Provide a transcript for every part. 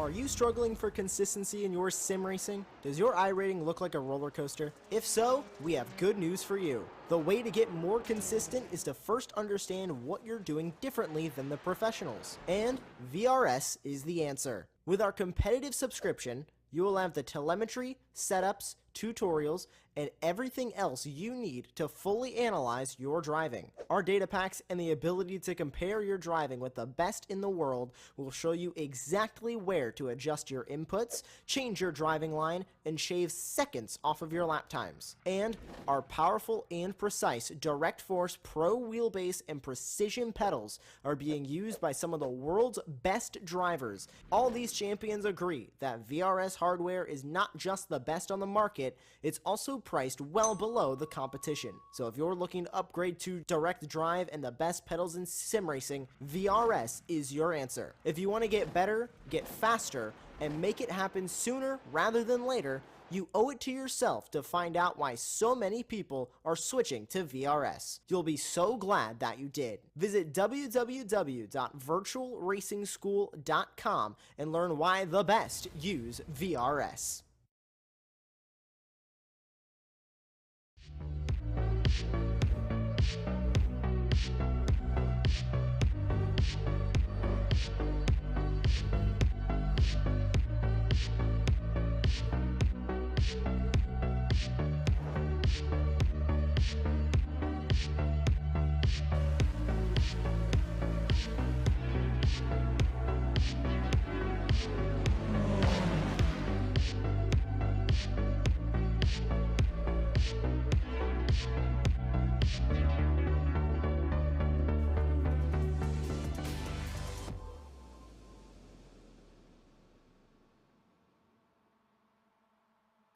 Are you struggling for consistency in your sim racing? Does your iRating look like a roller coaster? If so, we have good news for you. The way to get more consistent is to first understand what you're doing differently than the professionals. And VRS is the answer. With our competitive subscription, you will have the telemetry, setups, tutorials, and everything else you need to fully analyze your driving. Our data packs and the ability to compare your driving with the best in the world will show you exactly where to adjust your inputs, change your driving line, and shave seconds off of your lap times. And our powerful and precise Direct Force Pro wheelbase and precision pedals are being used by some of the world's best drivers. All these champions agree that VRS hardware is not just the best on the market, it's also priced well below the competition. So if you're looking to upgrade to direct drive and the best pedals in sim racing, VRS is your answer. If you want to get better, get faster, and make it happen sooner rather than later, you owe it to yourself to find out why so many people are switching to VRS. You'll be so glad that you did. Visit www.virtualracingschool.com and learn why the best use VRS.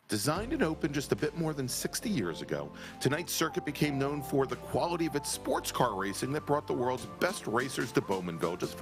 Designed and opened just a bit more than 60 years ago, tonight's circuit became known for the quality of its sports car racing that brought the world's best racers to Bowmanville, just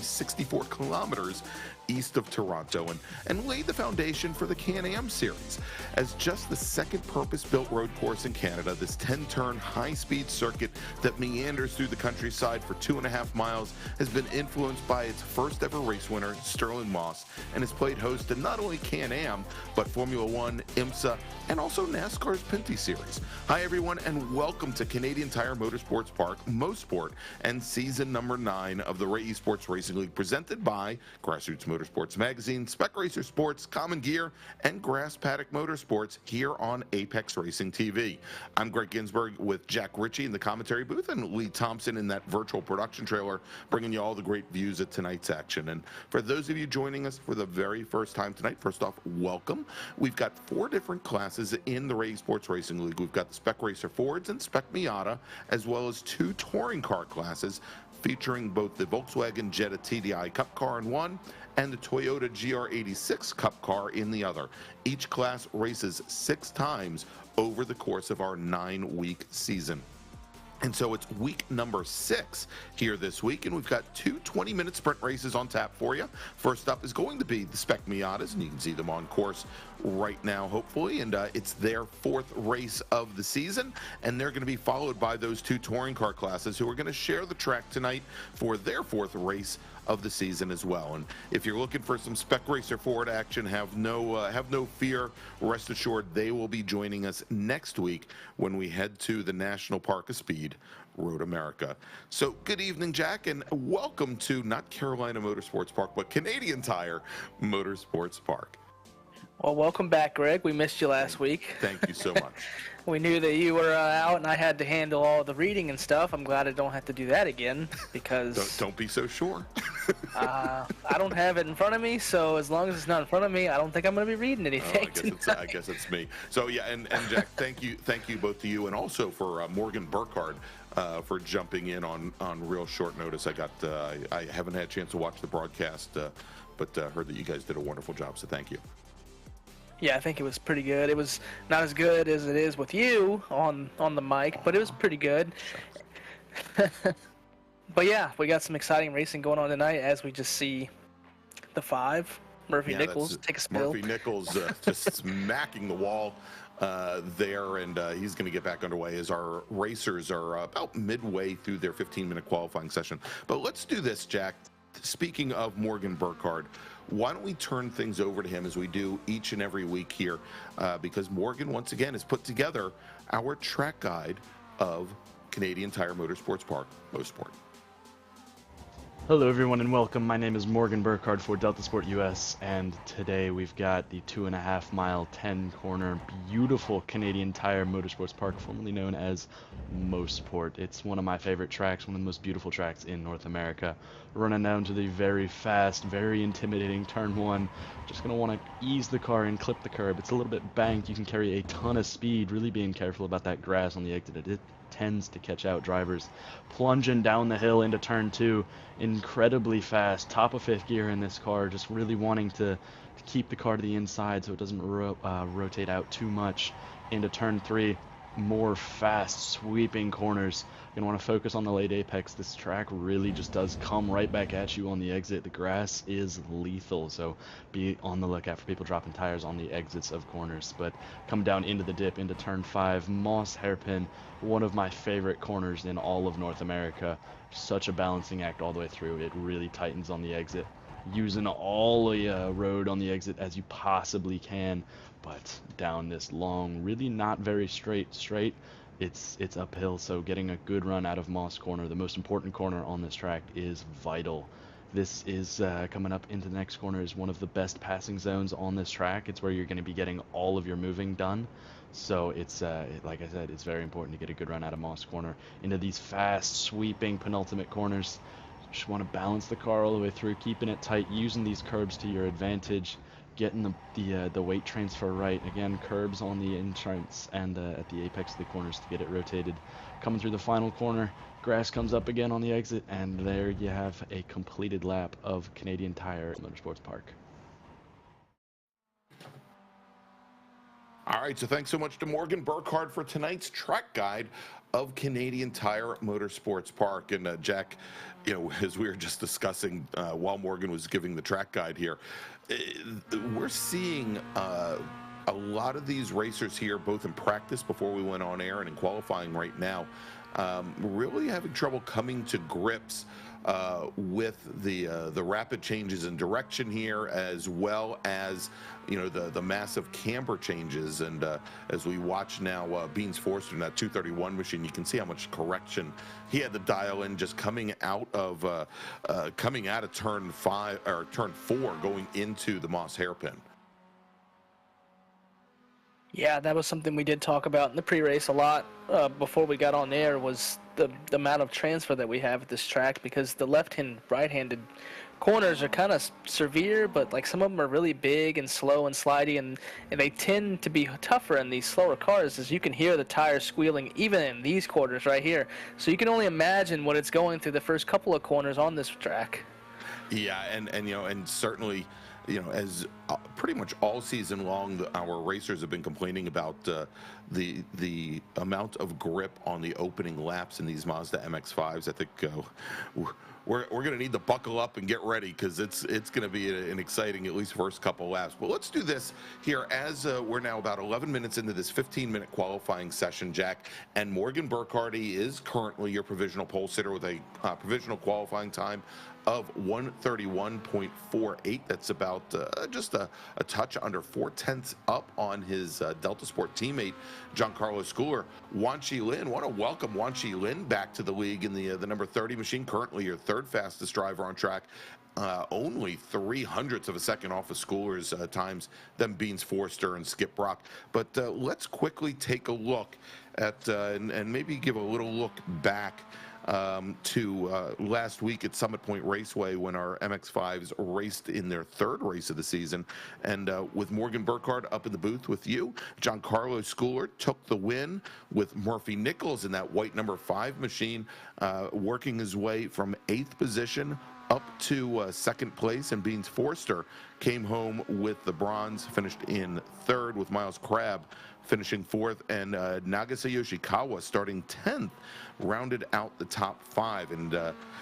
64 kilometers east of Toronto, and laid the foundation for the Can-Am series. As just the second purpose-built road course in Canada, this 10-turn high-speed circuit that meanders through the countryside for 2.5 miles has been influenced by its first ever race winner, Sterling Moss, and has played host to not only Can-Am, but Formula One, IMSA, and also NASCAR's Pinty Series. Hi everyone, and welcome to Canadian Tire Motorsports Park, Mosport, and season number 9 of the Ray Esports Racing League, presented by Grassroots Motorsports Magazine, Spec Racer Sports, Common Gear, and Grass Paddock Motorsports here on Apex Racing TV. I'm Greg Ginsburg with Jack Ritchie in the commentary booth and Lee Thompson in that virtual production trailer, bringing you all the great views of tonight's action. And for those of you joining us for the very first time tonight, first off, welcome. We've got 4 different classes in the Ray Esports Racing League. We've got the Spec Racer Fords and Spec Miata, as well as 2 touring car classes featuring both the Volkswagen Jetta TDI Cup car in one and the Toyota GR86 Cup car in the other. Each class races 6 times over the course of our 9-week season. And so it's week number 6 here this week, and we've got 2 20-minute sprint races on tap for you. First up is going to be the Spec Miatas, and you can see them on course right now, hopefully, and it's their 4th race of the season, and they're going to be followed by those 2 touring car classes who are going to share the track tonight for their 4th race of the season as well. And if you're looking for some Spec Racer Ford action, have no fear. Rest assured, they will be joining us next week when we head to the National Park of Speed, Road America. So good evening, Jack, and welcome to not Carolina Motorsports Park, but Canadian Tire Motorsports Park. Well, welcome back, Greg. We missed you last week. Thank you so much. We knew that you were out, and I had to handle all the reading and stuff. I'm glad I don't have to do that again, because don't be so sure. I don't have it in front of me, so as long as it's not in front of me, I don't think I'm going to be reading anything. I guess it's me. So yeah, and Jack, thank you both to you, and also for Morgan Burkhardt for jumping in on real short notice. I haven't had a chance to watch the broadcast, but heard that you guys did a wonderful job. So thank you. Yeah, I think it was pretty good. It was not as good as it is with you on the mic, but it was pretty good. But yeah, we got some exciting racing going on tonight as we just see the 5. Murphy Nichols take a spill. Murphy Nichols just smacking the wall there, and he's going to get back underway as our racers are about midway through their 15-minute qualifying session. But let's do this, Jack. speaking of Morgan Burkhardt, why don't we turn things over to him as we do each and every week here, because Morgan, once again, has put together our track guide of Canadian Tire Motorsports Park, Mosport. Hello everyone and welcome. My name is Morgan Burkhardt for Delta Sport US, and today we've got the 2.5 mile 10 corner beautiful Canadian Tire Motorsports Park, formerly known as Mosport. It's one of my favorite tracks, one of the most beautiful tracks in North America. Running down to the very fast, very intimidating turn 1. Just going to want to ease the car and clip the curb. It's a little bit banked. You can carry a ton of speed, really being careful about that grass on the exit. It tends to catch out drivers. Plunging down the hill into turn 2, incredibly fast, top of 5th gear in this car, just really wanting to keep the car to the inside so it doesn't rotate out too much. Into turn 3, more fast sweeping corners. You're going to want to focus on the late apex. This track really just does come right back at you on the exit. The grass is lethal, so be on the lookout for people dropping tires on the exits of corners. But come down into the dip, into turn 5, Moss hairpin, one of my favorite corners in all of North America. Such a balancing act all the way through. It really tightens on the exit, using all the road on the exit as you possibly can, but down this long, really not very straight, it's uphill, so getting a good run out of Moss Corner, the most important corner on this track, is vital. This is coming up into the next corner is one of the best passing zones on this track. It's where you're going to be getting all of your moving done. So it's, like I said, it's very important to get a good run out of Moss Corner. Into these fast, sweeping penultimate corners, just want to balance the car all the way through, keeping it tight, using these curbs to your advantage, getting the weight transfer right. Again, curbs on the entrance and at the apex of the corners to get it rotated. Coming through the final corner, grass comes up again on the exit, and there you have a completed lap of Canadian Tire Motorsports Park. All right, so thanks so much to Morgan Burkhardt for tonight's track guide of Canadian Tire Motorsports Park. And Jack, you know, as we were just discussing while Morgan was giving the track guide here, we're seeing a lot of these racers here, both in practice before we went on air and in qualifying right now, really having trouble coming to grips with the rapid changes in direction here, as well as, you know, the massive camber changes. And as we watch now, Beans Forster in that 231 machine, you can see how much correction he had to dial in just coming out of turn 5 or turn 4, going into the Moss hairpin. Yeah, that was something we did talk about in the pre-race a lot before we got on air, was the amount of transfer that we have at this track, because the left-hand, right-handed corners are kind of severe, but like some of them are really big and slow and slidey, and they tend to be tougher in these slower cars, as you can hear the tires squealing even in these corners right here. So you can only imagine what it's going through the first couple of corners on this track. Yeah, and you know, and certainly, you know, as pretty much all season long, our racers have been complaining about the amount of grip on the opening laps in these Mazda MX-5s. I think we're going to need to buckle up and get ready, because it's going to be an exciting, at least first couple laps. But let's do this here, as we're now about 11 minutes into this 15-minute qualifying session, Jack. And Morgan Burkhardt is currently your provisional pole sitter with a provisional qualifying time of 1:31.48. That's about just a touch under 4/10 up on his Delta Sport teammate, Giancarlo Schooler. Wanchi Lin, want to welcome Wanchi Lin back to the league in the number 30 machine, currently your third fastest driver on track. Only 0.03 of a second off of Schooler's times than Beans Forster and Skip Brock. But let's quickly take a look at and maybe give a little look back to last week at Summit Point Raceway, when our MX-5s raced in their third race of the season. And with Morgan Burkhardt up in the booth with you, Giancarlo Schooler took the win with Murphy Nichols in that white number 5 machine, working his way from 8th position up to second place, and Beans Forster came home with the bronze, finished in 3rd, with Miles Crabb finishing 4th, and Nagase Yoshikawa starting 10th, rounded out the top 5. And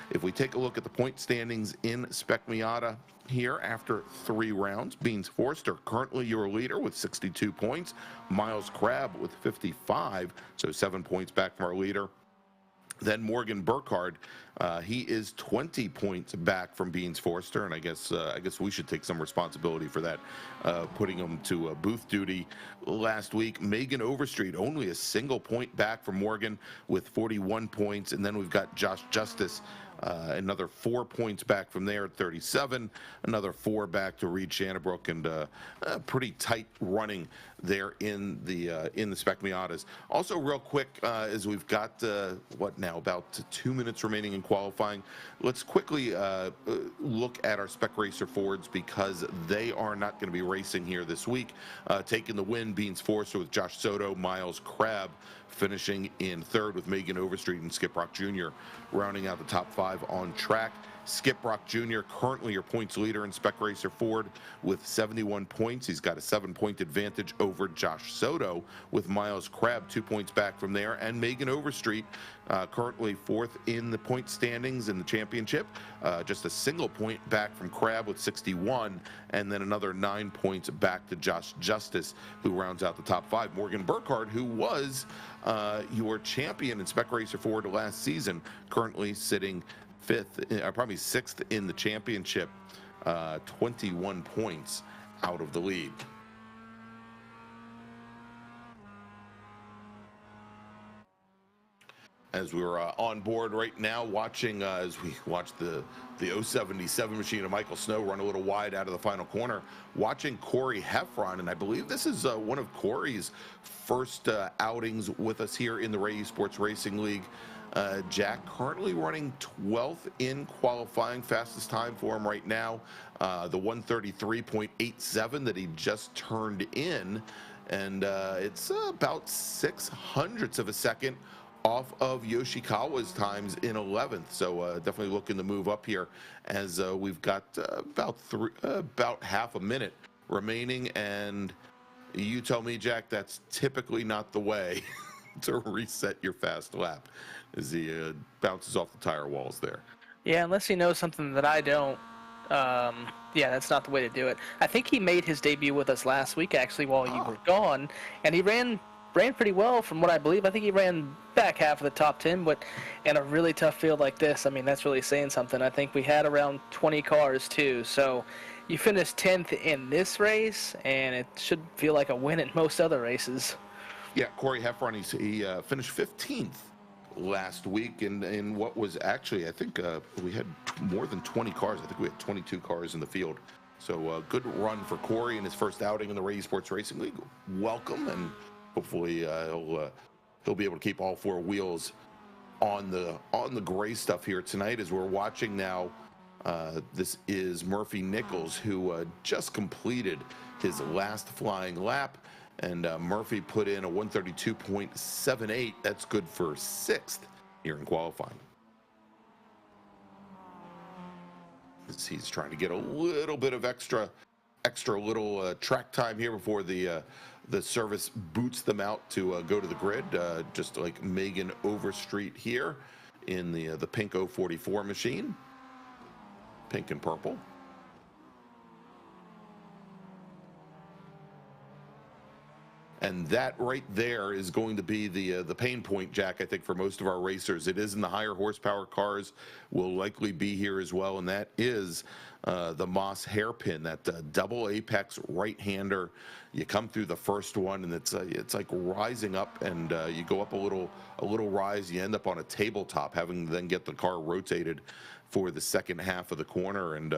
if we take a look at the point standings in Spec Miata here after 3 rounds, Beans Forster currently your leader with 62 points, Miles Crabb with 55, so 7 points back from our leader. Then Morgan Burkhardt, he is 20 points back from Beans Forster, and I guess we should take some responsibility for that, putting him to booth duty last week. Megan Overstreet only a single point back from Morgan with 41 points, and then we've got Josh Justice, another 4 points back from there at 37, another 4 back to Reed Shannabrook, and pretty tight running there in the Spec Miatas. Also, real quick, as we've got about 2 minutes remaining in qualifying, let's quickly look at our Spec Racer Fords, because they are not going to be racing here this week. Taking the win, Beans Forster with Josh Soto, Miles Crabb finishing in third, with Megan Overstreet and Skip Rock Jr. rounding out the top 5 on track. Skip Rock Jr. currently your points leader in Spec Racer Ford with 71 points. He's got a 7-point advantage over Josh Soto, with Miles Crabb 2 points back from there, and Megan Overstreet currently 4th in the point standings in the championship, just a single point back from Crabb with 61, and then another 9 points back to Josh Justice, who rounds out the top 5. Morgan Burkhardt, who was your champion in Spec Racer Ford last season, currently sitting 5th, probably 6th in the championship, 21 points out of the lead. As we're on board right now, watching as we watch the 077 machine of Michael Snow run a little wide out of the final corner, watching Corey Heffron, and I believe this is one of Corey's first outings with us here in the Ray Esports Racing League. Jack currently running 12th in qualifying, fastest time for him right now, the 133.87 that he just turned in, and it's about 600ths of a second off of Yoshikawa's times in 11th. So definitely looking to move up here, as we've got about half a minute remaining, and you tell me, Jack, that's typically not the way to reset your fast lap, as he bounces off the tire walls there. Yeah, unless you know something that I don't. Yeah, that's not the way to do it. I think he made his debut with us last week, actually, while you were gone, and he ran pretty well from what I believe. I think he ran back half of the top 10, but in a really tough field like this, I mean, that's really saying something. I think we had around 20 cars too, so you finished 10th in this race, and it should feel like a win in most other races. Yeah, Corey Heffron, he finished 15th last week in what was actually, I think we had more than 20 cars. I think we had 22 cars in the field. So good run for Corey in his first outing in the Ray Esports Racing League. Welcome, and hopefully he'll be able to keep all 4 wheels on the gray stuff here tonight. As we're watching now, this is Murphy Nichols, who just completed his last flying lap, and Murphy put in a 132.78. That's good for 6th here in qualifying. As he's trying to get a little bit of extra little track time here before the service boots them out to go to the grid, just like Megan Overstreet here in the pink 044 machine, pink and purple. And that right there is going to be the pain point, Jack, I think, for most of our racers. It is in the higher horsepower cars, will likely be here as well, and that is the Moss hairpin, that double apex right-hander. You come through the first one, and it's like rising up, and you go up a little rise. You end up on a tabletop, having to then get the car rotated for the second half of the corner, and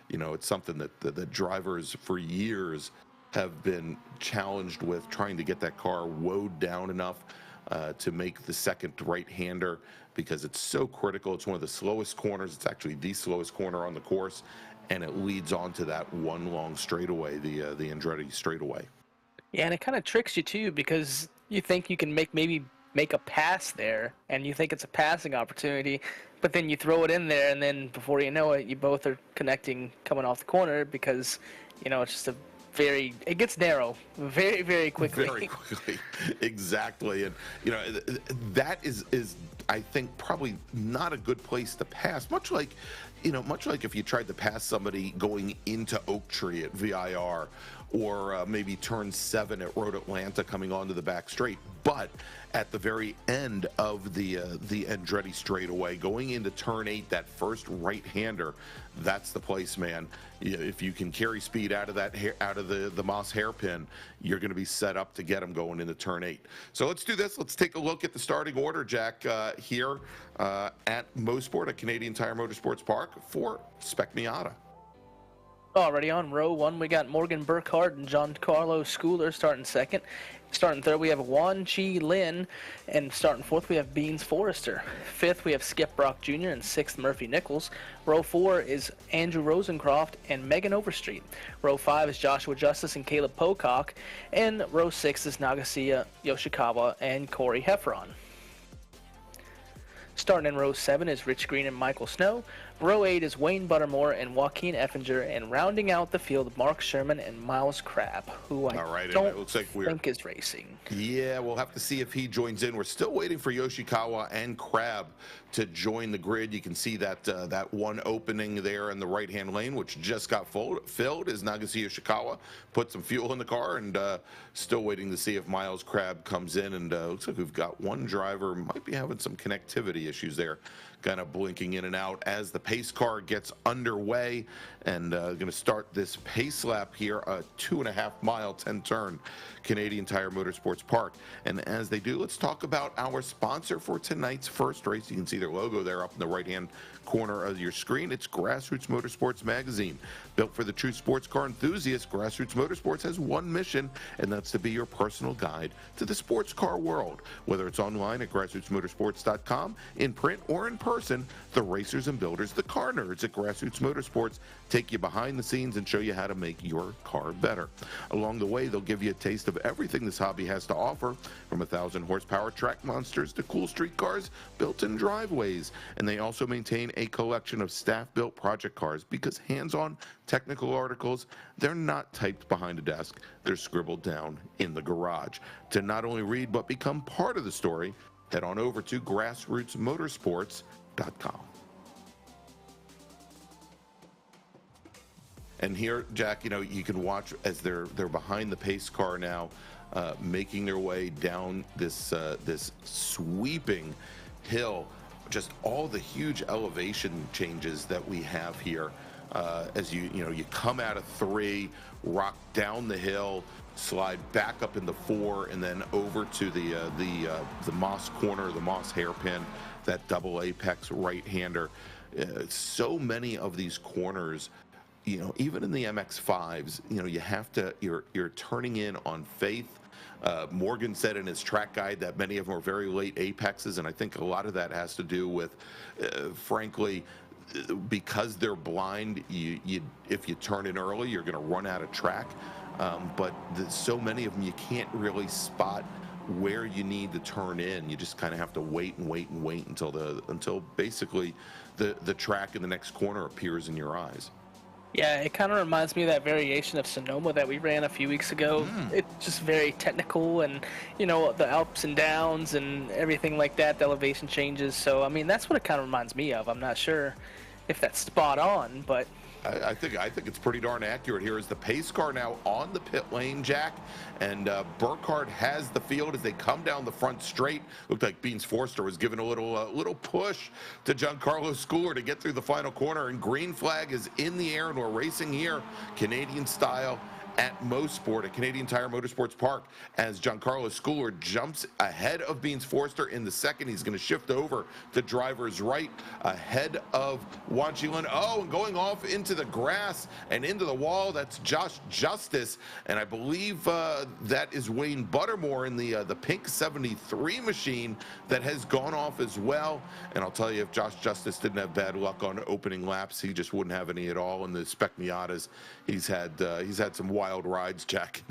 you know, it's something that the drivers for years have been challenged with, trying to get that car woed down enough to make the second right-hander, because it's so critical. It's one of the slowest corners. It's actually the slowest corner on the course, and it leads onto that one long straightaway, the Andretti straightaway. Yeah, and it kind of tricks you too, because you think you can maybe make a pass there, and you think it's a passing opportunity, but then you throw it in there, and then before you know it, you both are connecting coming off the corner, because, you know, it's just it gets narrow very, very quickly. Very quickly, exactly. And you know, that is I think probably not a good place to pass. Much like if you tried to pass somebody going into Oak Tree at VIR, or maybe turn 7 at Road Atlanta coming onto the back straight. But at the very end of the Andretti straightaway, going into turn 8, that first right-hander, that's the place, man. If you can carry speed out of that out of the Moss hairpin, you're going to be set up to get them going into turn 8. So let's do this. Let's take a look at the starting order, Jack, here at Mosport at Canadian Tire Motorsports Park for Spec Miata. Already on row 1, we got Morgan Burkhardt and Giancarlo Schooler starting second. Starting third, we have Juan Chi Lin, and starting fourth, we have Beans Forrester. Fifth, we have Skip Brock Jr., and sixth, Murphy Nichols. Row 4 is Andrew Rosencroft and Megan Overstreet. Row 5 is Joshua Justice and Caleb Pocock, and row 6 is Nagasiya Yoshikawa and Corey Heffron. Starting in row 7 is Rich Green and Michael Snow. Row 8 is Wayne Buttermore and Joaquin Effinger, and rounding out the field, Mark Sherman and Miles Crabb, who I don't think is racing. Yeah, we'll have to see if he joins in. We're still waiting for Yoshikawa and Crabb to join the grid. You can see that that one opening there in the right-hand lane, which just got filled, as Nagasiya Yoshikawa put some fuel in the car, and still waiting to see if Miles Crabb comes in. And looks like we've got one driver might be having some connectivity issues there, kind of blinking in and out as the pace car gets underway, and going to start this pace lap here, a 2.5-mile 10-turn Canadian Tire Motorsports Park. And as they do, let's talk about our sponsor for tonight's first race. You can see their logo there up in the right-hand corner of your screen. It's Grassroots Motorsports Magazine. Built for the true sports car enthusiast, Grassroots Motorsports has one mission, and that's to be your personal guide to the sports car world. Whether it's online at grassrootsmotorsports.com, in print or in person, the racers and builders, the car nerds at Grassroots Motorsports, take you behind the scenes and show you how to make your car better. Along the way, they'll give you a taste of everything this hobby has to offer, from 1,000 horsepower track monsters to cool street cars built in driveways. And they also maintain a collection of staff-built project cars, because hands-on technical articles, they're not typed behind a desk, they're scribbled down in the garage. To not only read but become part of the story, head on over to grassrootsmotorsports.com. And here, Jack, you know, you can watch as they're behind the pace car now, making their way down this this sweeping hill. Just all the huge elevation changes that we have here, as you come out of 3, rock down the hill, slide back up into 4, and then over to the Moss corner, the Moss hairpin, that double apex right-hander. So many of these corners, you know, even in the MX-5s, you know, you have to, you're turning in on faith. Morgan said in his track guide that many of them are very late apexes, and I think a lot of that has to do with, frankly, because they're blind. If you turn in early, you're going to run out of track. But so many of them, you can't really spot where you need to turn in. You just kind of have to wait and wait and wait until basically the track in the next corner appears in your eyes. Yeah, it kind of reminds me of that variation of Sonoma that we ran a few weeks ago. It's just very technical, and, you know, the ups and downs and everything like that, the elevation changes. So, I mean, that's what it kind of reminds me of. I'm not sure if that's spot on, but I think it's pretty darn accurate. Here is the pace car now on the pit lane, Jack, and Burkhardt has the field as they come down the front straight. Looked like Beans Forster was giving a little push to Giancarlo Schooler to get through the final corner, and green flag is in the air, and we're racing here Canadian style at Mosport at Canadian Tire Motorsports Park, as Giancarlo Schooler jumps ahead of Beans Forster in the second. He's going to shift over to driver's right ahead of Juan Chi Lin. Oh, and going off into the grass and into the wall, that's Josh Justice, and I believe that is Wayne Buttermore in the pink 73 machine that has gone off as well. And I'll tell you, if Josh Justice didn't have bad luck on opening laps, he just wouldn't have any at all in the Spec Miatas. He's had some wild rides, Jack,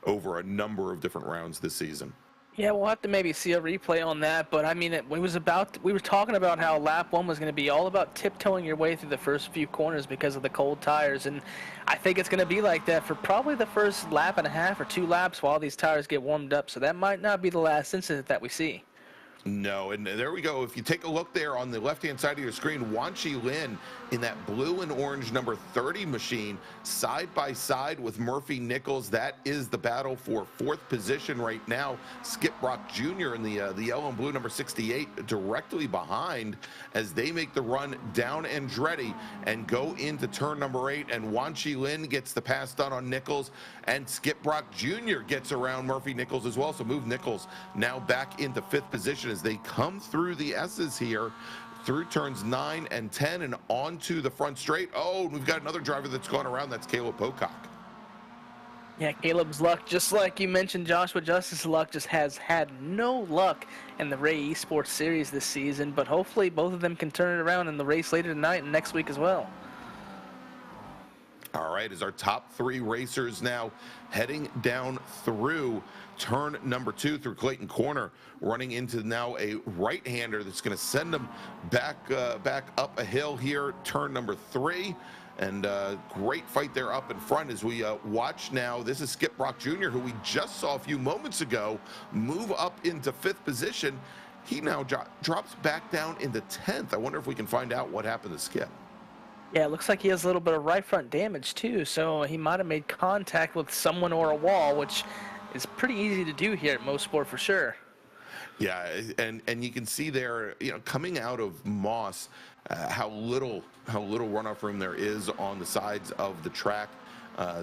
over a number of different rounds this season. yeah, we'll have to maybe see a replay on that. But I mean, we were talking about how lap 1 was going to be all about tiptoeing your way through the first few corners because of the cold tires, and I think it's going to be like that for probably the first lap and a half or 2 laps while these tires get warmed up. So that might not be the last incident that we see. No, and there we go. If you take a look there on the left-hand side of your screen, Wan Chi Lin in that blue and orange number 30 machine, side by side with Murphy Nichols. That is the battle for 4th position right now. Skip Brock Jr. in the yellow and blue number 68 directly behind as they make the run down Andretti and go into turn number 8. And Wan Chi Lin gets the pass done on Nichols, and Skip Brock Jr. gets around Murphy Nichols as well. So move Nichols now back into 5th position as they come through the S's here through turns 9 and 10 and onto the front straight. Oh, we've got another driver that's gone around. That's Caleb Pocock. Yeah, Caleb's luck, just like you mentioned, Joshua Justice's luck just has had no luck in the Ray Esports series this season, but hopefully both of them can turn it around in the race later tonight and next week as well. All right, as our top 3 racers now heading down through turn number 2 through Clayton Corner, running into now a right-hander that's going to send them back up a hill here, turn number 3. And great fight there up in front as we watch now. This is Skip Brock Jr., who we just saw a few moments ago move up into 5th position. He now drops back down into 10th. I wonder if we can find out what happened to Skip. Yeah, it looks like he has a little bit of right front damage too, so he might have made contact with someone or a wall, which is pretty easy to do here at Mosport for sure. Yeah, and you can see there, coming out of Moss, how little runoff room there is on the sides of the track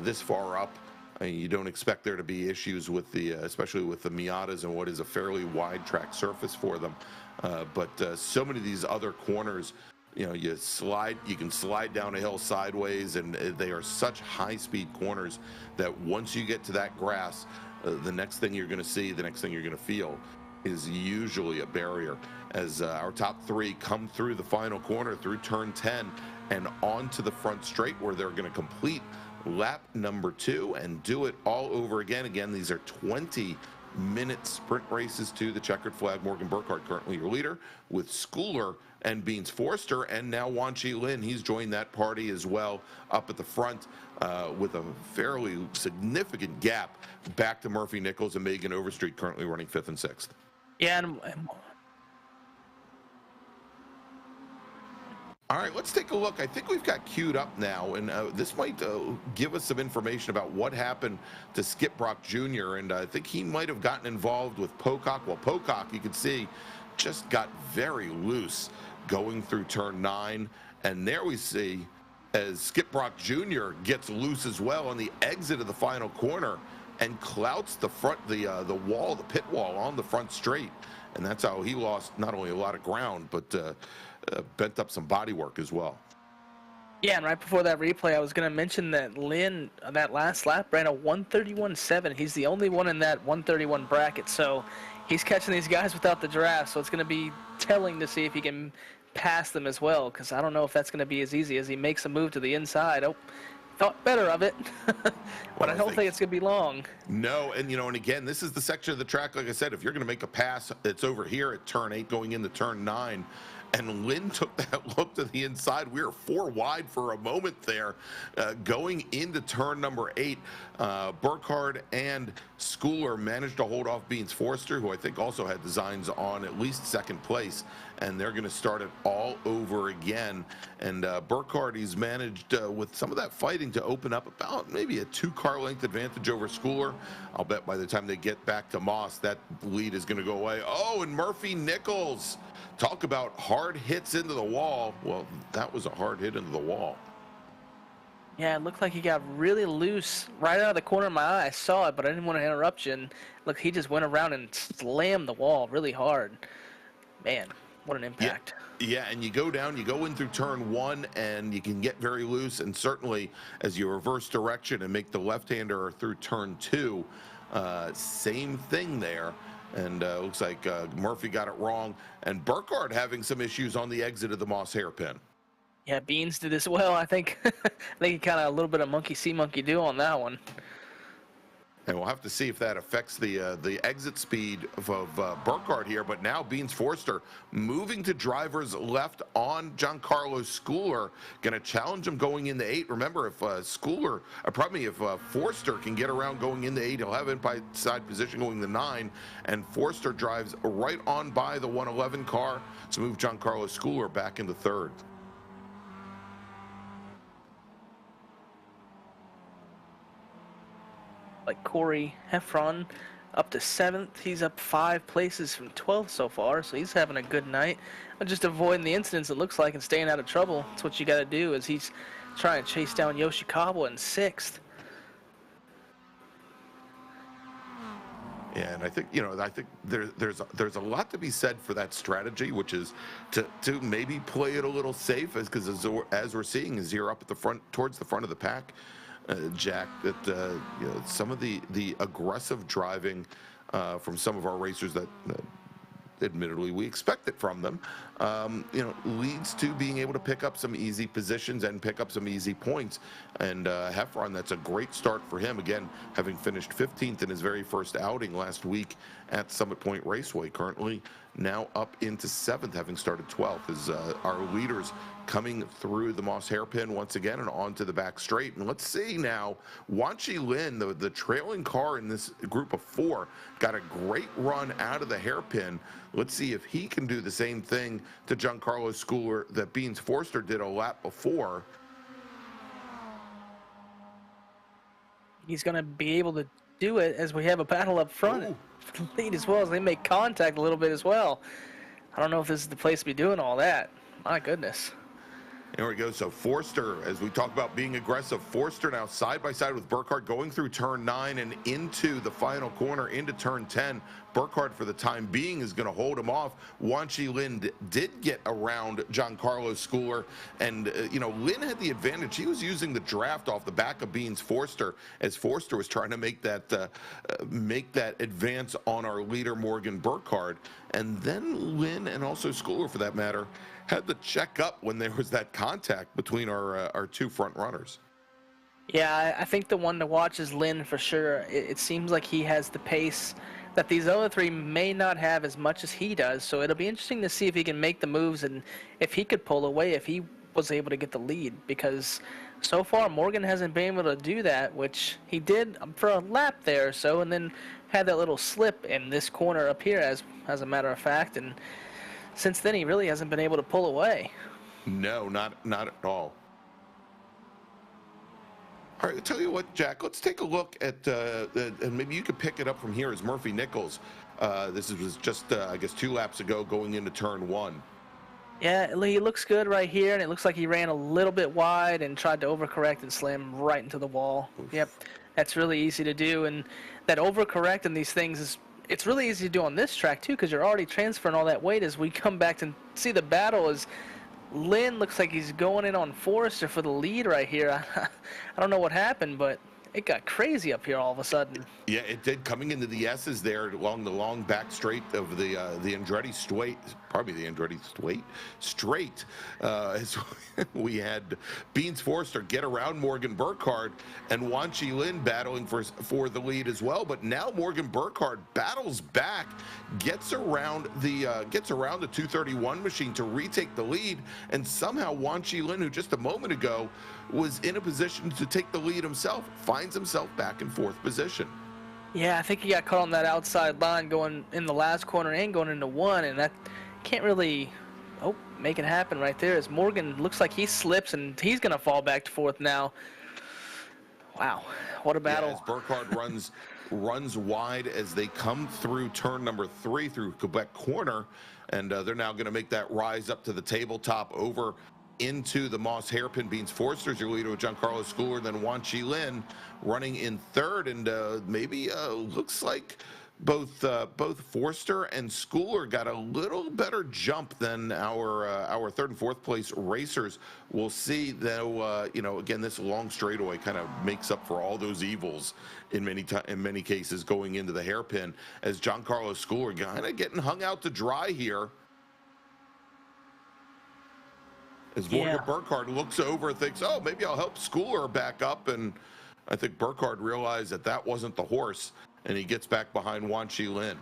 this far up. I mean, you don't expect there to be issues with especially with the Miatas and what is a fairly wide track surface for them. But so many of these other corners, you can slide down a hill sideways, and they are such high-speed corners that once you get to that grass, the next thing you're going to see, the next thing you're going to feel is usually a barrier as our top 3 come through the final corner through turn 10 and onto the front straight where they're going to complete lap number 2 and do it all over again. Again, these are 20-minute sprint races to the checkered flag. Morgan Burkhardt currently your leader with Schooler and Beans Forster, and now Wan Chi Lin, he's joined that party as well up at the front with a fairly significant gap back to Murphy Nichols and Megan Overstreet, currently running 5th and 6th. Yeah, All right, let's take a look. I think we've got queued up now, and this might give us some information about what happened to Skip Brock Jr., and I think he might have gotten involved with Pocock. Well, Pocock, you can see, just got very loose going through turn 9, and there we see as Skip Brock Jr. gets loose as well on the exit of the final corner and clouts the pit wall on the front straight, and that's how he lost not only a lot of ground, but bent up some body work as well. Yeah, and right before that replay, I was going to mention that Lynn, that last lap, ran a 131.7. He's the only one in that 131 bracket, so he's catching these guys without the draft, so it's going to be telling to see if he can pass them as well, because I don't know if that's going to be as easy as he makes a move to the inside. Oh, thought better of it, but I don't think it's going to be long. No, and and again, this is the section of the track, like I said, if you're going to make a pass, it's over here at turn 8 going into turn 9. And Lynn took that look to the inside. We were 4 wide for a moment there. Going into turn number 8, Burkhardt and Schooler managed to hold off Beans Forster, who I think also had designs on at least 2nd place. And they're going to start it all over again. And Burkhardt, he's managed with some of that fighting to open up about maybe a 2-car length advantage over Schooler. I'll bet by the time they get back to Moss, that lead is going to go away. Oh, and Murphy Nichols. Talk about hard hits into the wall. Well, that was a hard hit into the wall. Yeah, it looked like he got really loose right out of the corner of my eye. I saw it, but I didn't want to interrupt you. And look, he just went around and slammed the wall really hard. Man, what an impact. Yeah, and you go down, you go in through turn 1, and you can get very loose. And certainly, as you reverse direction and make the left-hander through turn 2, same thing there. And looks like Murphy got it wrong. And Burkhardt having some issues on the exit of the Moss hairpin. Yeah, Beans did as well. I think he kind of a little bit of monkey see, monkey do on that one. And we'll have to see if that affects the exit speed of Burkhardt here. But now Beans Forster moving to driver's left on Giancarlo Schooler, going to challenge him going into 8. Remember, if Forster can get around going into 8, he'll have inside position going to 9, and Forster drives right on by the 111 car to move Giancarlo Schooler back into 3rd. Like Corey Heffron up to 7th. He's up 5 places from 12th so far, so he's having a good night. Just avoiding the incidents, it looks like, and staying out of trouble. That's what you got to do, as he's trying to chase down Yoshikawa in 6th. Yeah, and I think there's a lot to be said for that strategy, which is to maybe play it a little safe, because as we're seeing, as you're up at the front, towards the front of the pack, Jack, that some of the aggressive driving from some of our racers that admittedly we expect it from them, leads to being able to pick up some easy positions and pick up some easy points. And Heffron, that's a great start for him, again, having finished 15th in his very first outing last week at Summit Point Raceway, currently now up into 7th, having started 12th, as our leaders coming through the Moss hairpin once again and onto the back straight. And let's see now, Wanchi Lin, the trailing car in this group of 4, got a great run out of the hairpin. Let's see if he can do the same thing to Giancarlo Schooler that Beans Forster did a lap before. He's going to be able to do it, as we have a battle up front. Ooh. Lead as well, as they make contact a little bit as well. I don't know if this is the place to be doing all that. My goodness. There we go. So Forster, as we talk about being aggressive, Forster now side by side with Burkhardt going through turn 9 and into the final corner, into turn 10. Burkhardt, for the time being, is going to hold him off. Wanchi Lin did get around Giancarlo Schooler, and Lin had the advantage. He was using the draft off the back of Beans Forster, as Forster was trying to make that advance on our leader Morgan Burkhardt, and then Lin, and also Schooler for that matter, had to check up when there was that contact between our 2 front runners. Yeah, I think the one to watch is Lin for sure. It seems like he has the pace that these other 3 may not have as much as he does, so it'll be interesting to see if he can make the moves and if he could pull away, if he was able to get the lead, because so far Morgan hasn't been able to do that, which he did for a lap there or so, and then had that little slip in this corner up here, as a matter of fact, and since then he really hasn't been able to pull away. No, not at all. All right, I'll tell you what, Jack, let's take a look at, and maybe you could pick it up from here, as Murphy Nichols, this was just, I guess, 2 laps ago going into turn 1. Yeah, he looks good right here, and it looks like he ran a little bit wide and tried to overcorrect and slam right into the wall. Oof. Yep, that's really easy to do, and that overcorrect and these things it's really easy to do on this track too, because you're already transferring all that weight. As we come back to see the battle, as Lin looks like he's going in on Forrester for the lead right here. I don't know what happened, but it got crazy up here all of a sudden. Yeah, it did, coming into the S's there along the long back straight of the Andretti straight, probably the Andretti straight. As we had Beans Forster get around Morgan Burkhardt and Wanchi Lin battling for the lead as well. But now Morgan Burkhardt battles back, gets around the 231 machine to retake the lead, and somehow Wanchi Lin, who just a moment ago was in a position to take the lead himself, finds himself back in 4th position. Yeah, I think he got caught on that outside line going in the last corner and going into 1, and that can't really make it happen right there, as Morgan looks like he slips and he's going to fall back to 4th now. Wow, what a battle. Yeah, as Burkhardt runs wide as they come through turn number 3 through Quebec corner, and they're now going to make that rise up to the tabletop over into the Moss hairpin. Beans Forster's your leader with Giancarlo Schooler, then Wanchi Lin running in 3rd, and maybe looks like both Forster and Schooler got a little better jump than our 3rd and 4th place racers. We'll see, though. Again, this long straightaway kind of makes up for all those evils in many cases going into the hairpin, as Giancarlo Schooler kind of getting hung out to dry here. As Morgan Burkhardt looks over and thinks, oh, maybe I'll help Schooler back up, and I think Burkhardt realized that that wasn't the horse, and he gets back behind Wan Qilin.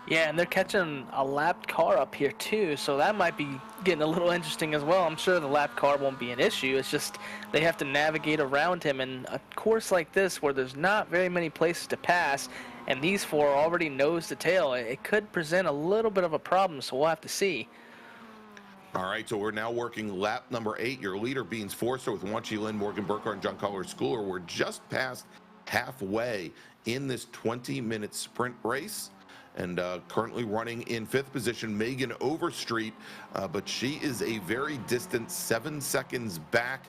Yeah, and they're catching a lapped car up here too, so that might be getting a little interesting as well. I'm sure the lapped car won't be an issue. It's just they have to navigate around him, and a course like this where there's not very many places to pass, and these four are already nose to tail, it could present a little bit of a problem, so we'll have to see. All right, so we're now working lap number 8. Your leader, Beans Forster, with Wan Qilin, Morgan Burkhardt, and John Collar Schooler. We're just past halfway in this 20-minute sprint race. And currently running in 5th position, Megan Overstreet, but she is a very distant 7 seconds back.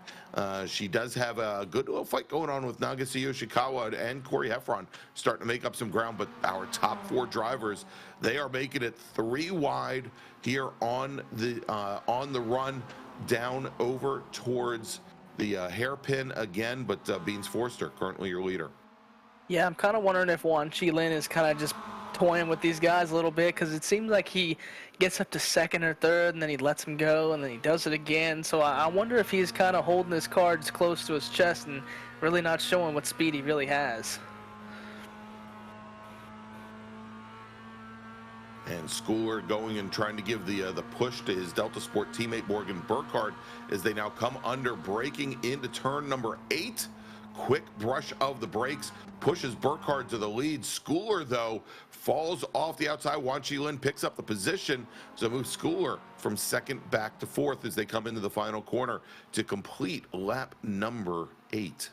She does have a good little fight going on with Nagase Yoshikawa and Corey Heffron starting to make up some ground, but our top 4 drivers, they are making it 3 wide here on the run down over towards the hairpin again, but Beans Forster currently your leader. Yeah, I'm kind of wondering if Wan Qilin is kind of just toying with these guys a little bit, because it seems like he gets up to 2nd or 3rd and then he lets them go and then he does it again. So I wonder if he's kind of holding his cards close to his chest and really not showing what speed he really has. And Schooler going and trying to give the push to his Delta Sport teammate Morgan Burkhardt as they now come under, braking into turn number 8. Quick brush of the brakes pushes Burkhardt to the lead. Schooler, though, falls off the outside. Wan Qilin picks up the position, so moves Schooler from 2nd back to 4th as they come into the final corner to complete lap number 8.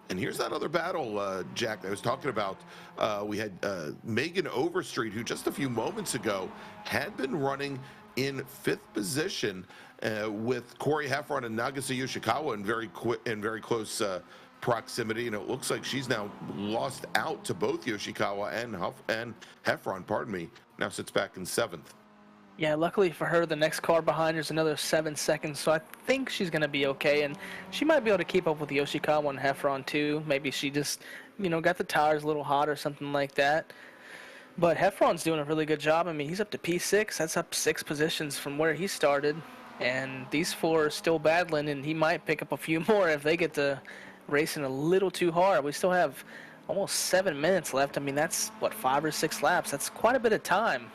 And here's that other battle, Jack, that I was talking about. We had Megan Overstreet, who just a few moments ago had been running in 5th position with Corey Heffron and Nagase Yoshikawa in very close proximity, and it looks like she's now lost out to both Yoshikawa and Heffron, pardon me, now sits back in 7th. Yeah, luckily for her, the next car behind her is another 7 seconds, so I think she's going to be okay, and she might be able to keep up with Yoshikawa and Heffron too. Maybe she just, got the tires a little hot or something like that. But Heffron's doing a really good job. I mean, he's up to P6. That's up 6 positions from where he started, and these 4 are still battling, and he might pick up a few more if they get to racing a little too hard. We still have almost 7 minutes left. I mean, that's, 5 or 6 laps? That's quite a bit of time.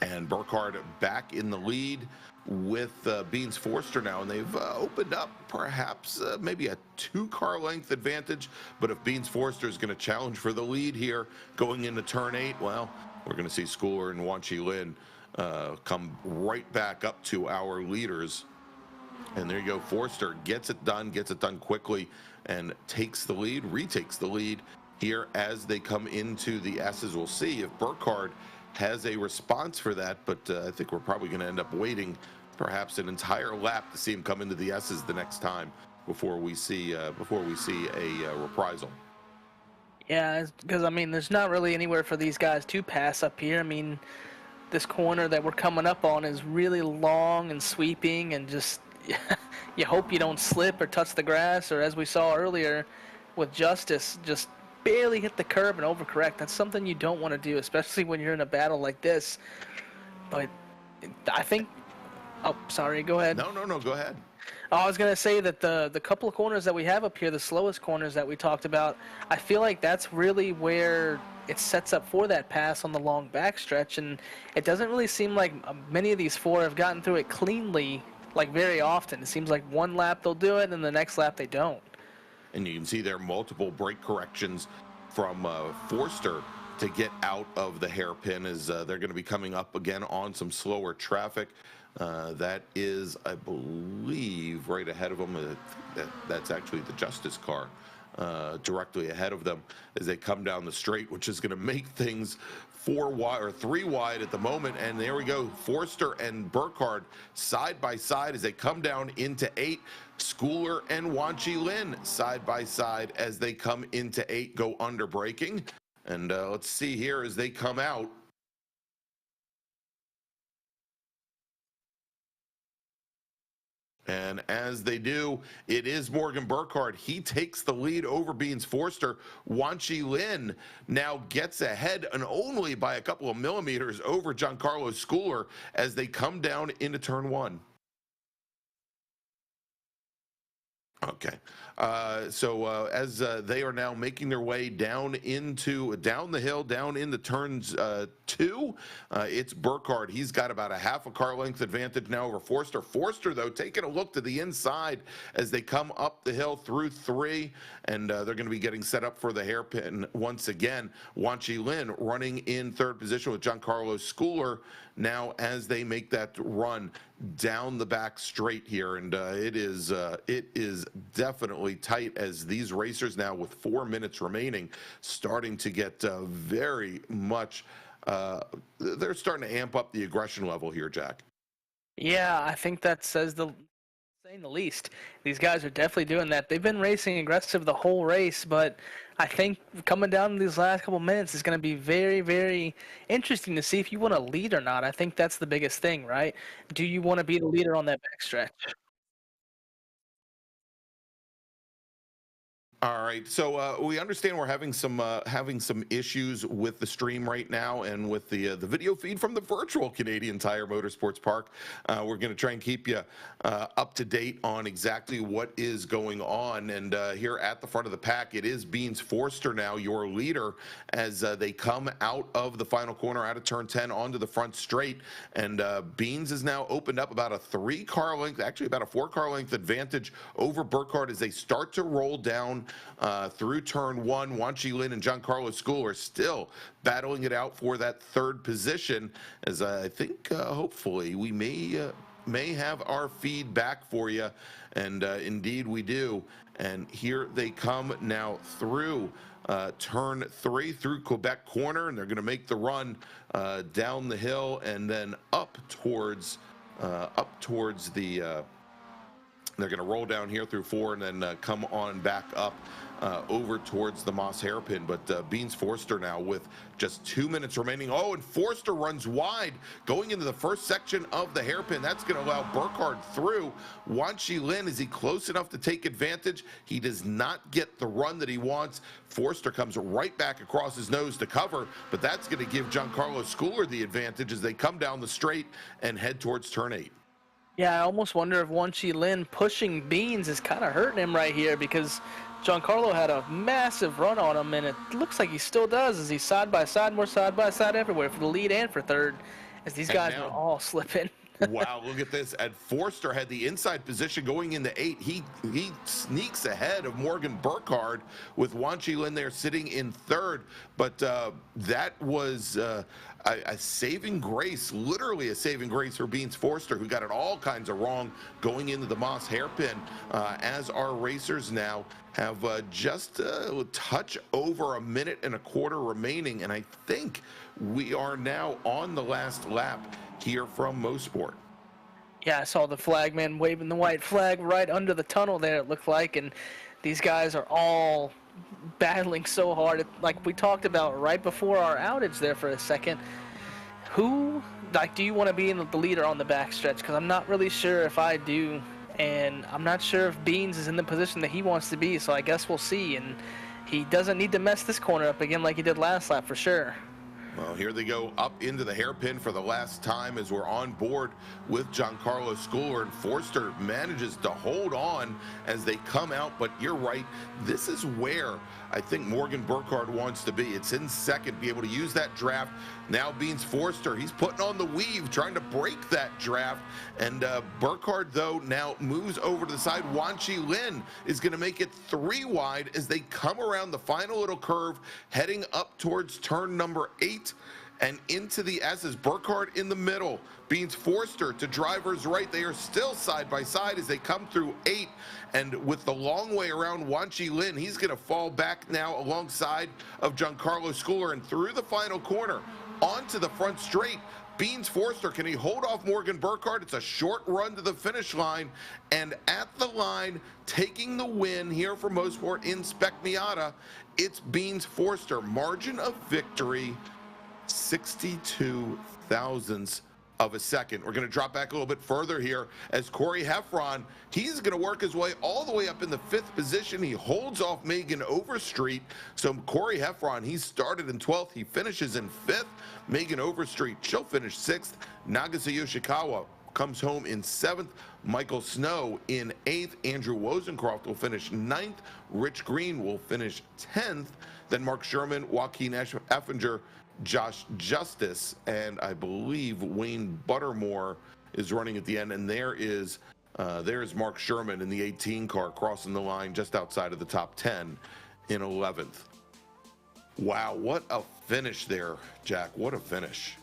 And Burkhardt back in the lead with Beans Forster now, and they've opened up perhaps maybe a 2-car length advantage. But if Beans Forster is going to challenge for the lead here going into turn 8, well, we're going to see Schooler and Wan Qilin come right back up to our leaders. And there you go, Forster gets it done quickly, and takes the lead, retakes the lead here as they come into the S's. We'll see if Burkhardt has a response for that, but I think we're probably going to end up waiting perhaps an entire lap to see him come into the S's the next time before we see a reprisal. Yeah, because I mean, there's not really anywhere for these guys to pass up here. I mean, this corner that we're coming up on is really long and sweeping, and just you hope you don't slip or touch the grass, or as we saw earlier with Justice, just barely hit the curb and overcorrect. That's something you don't want to do, especially when you're in a battle like this. But I think, oh, sorry, go ahead. No, go ahead. I was going to say that the couple of corners that we have up here, the slowest corners that we talked about, I feel like that's really where it sets up for that pass on the long backstretch, and it doesn't really seem like many of these 4 have gotten through it cleanly, like very often. It seems like one lap they'll do it, and the next lap they don't. And you can see there are multiple brake corrections from Forster to get out of the hairpin as they're going to be coming up again on some slower traffic. That is, I believe, right ahead of them. That's actually the Justice car directly ahead of them as they come down the straight, which is going to make things 4 wide or 3 wide at the moment. And there we go, Forster and Burkhardt side by side as they come down into 8. Schooler and Wan Qilin side by side as they come into 8, go under braking. And let's see here as they come out. And as they do, it is Morgan Burkhardt. He takes the lead over Beans Forster. Wan Chi Lin now gets ahead and only by a couple of millimeters over Giancarlo Schooler as they come down into turn one. Okay, so as they are now making their way down the hill, down into turns two, it's Burkhardt. He's got about a half a car length advantage now over Forster. Forster, though, taking a look to the inside as they come up the hill through three, and they're going to be getting set up for the hairpin once again. Wan Chi Lin running in third position with Giancarlo Schooler now as they make that run down the back straight here, and it is definitely tight as these racers now with 4 minutes remaining starting to get very much they're starting to amp up the aggression level here, Jack. Yeah, I think that saying the least. These guys are definitely doing that. They've been racing aggressive the whole race, but I think coming down to these last couple minutes is going to be very, very interesting to see if you want to lead or not. I think that's the biggest thing, right? Do you want to be the leader on that backstretch? All right, so we understand we're having some issues with the stream right now and with the video feed from the virtual Canadian Tire Motorsports Park. We're going to try and keep you up to date on exactly what is going on. And here at the front of the pack, it is Beans Forster now, your leader, as they come out of the final corner, out of turn 10 onto the front straight. And Beans has now opened up about a 3-car length, actually about a 4-car length advantage over Burkhardt as they start to roll down through turn one. Wan Chi Lin and Giancarlo Schooler are still battling it out for that third position, as I think hopefully we may have our feed back for you, and indeed we do. And here they come now through turn 3 through Quebec corner, and they're going to make the run down the hill and then up towards the they're going to roll down here through 4 and then come on back up over towards the Moss hairpin. But Beans Forster now with just 2 minutes remaining. Oh, and Forster runs wide going into the first section of the hairpin. That's going to allow Burkhardt through. Wan Chi Lin, is he close enough to take advantage? He does not get the run that he wants. Forster comes right back across his nose to cover, but that's going to give Giancarlo Schooler the advantage as they come down the straight and head towards turn 8. Yeah, I almost wonder if Wan Chi Lin pushing Beans is kind of hurting him right here, because Giancarlo had a massive run on him, and it looks like he still does as he's side by side, more side by side everywhere for the lead and for third, as these guys are all slipping. Wow, look at this. And Forster had the inside position going into 8. He sneaks ahead of Morgan Burkhardt with Wan Chi Lin there sitting in third. But that was a saving grace, literally a saving grace for Beans Forster, who got it all kinds of wrong going into the Moss hairpin, as our racers now have just a touch over 1.25 minutes remaining. And I think we are now on the last lap here from Mosport. Yeah, I saw the flagman waving the white flag right under the tunnel there, it looked like, and these guys are all battling so hard. Like we talked about right before our outage there for a second, do you want to be in the leader on the backstretch? Because I'm not really sure if I do, and I'm not sure if Beans is in the position that he wants to be, so I guess we'll see. And he doesn't need to mess this corner up again like he did last lap for sure. Well, here they go up into the hairpin for the last time as we're on board with Giancarlo Schooler, and Forster manages to hold on as they come out. But you're right, this is where I think Morgan Burkhardt wants to be. It's in second, be able to use that draft. Now Beans Forster, he's putting on the weave, trying to break that draft. And Burkhardt, though, now moves over to the side. Wan Chi Lin is going to make it 3 wide as they come around the final little curve, heading up towards turn number 8 and into the S's. Burkhardt in the middle, Beans Forster to driver's right. They are still side by side as they come through 8, and with the long way around Wan Chi Lin, he's going to fall back now alongside of Giancarlo Schooler, and through the final corner onto the front straight. Beans Forster, can he hold off Morgan Burkhardt? It's a short run to the finish line, and at the line, taking the win here for Mosport in Spec Miata, it's Beans Forster. Margin of victory, 62 thousandths of a second. We're going to drop back a little bit further here as Corey Heffron, he's going to work his way all the way up in the 5th position. He holds off Megan Overstreet. So Corey Heffron, he started in 12th. He finishes in 5th. Megan Overstreet, she'll finish 6th. Nagase Yoshikawa comes home in 7th. Michael Snow in 8th. Andrew Wozencroft will finish 9th. Rich Green will finish 10th. Then Mark Sherman, Joaquin Effinger, Josh Justice, and I believe Wayne Buttermore is running at the end. And there is Mark Sherman in the 18 car crossing the line just outside of the top 10 in 11th. Wow, what a finish there, Jack. What a finish.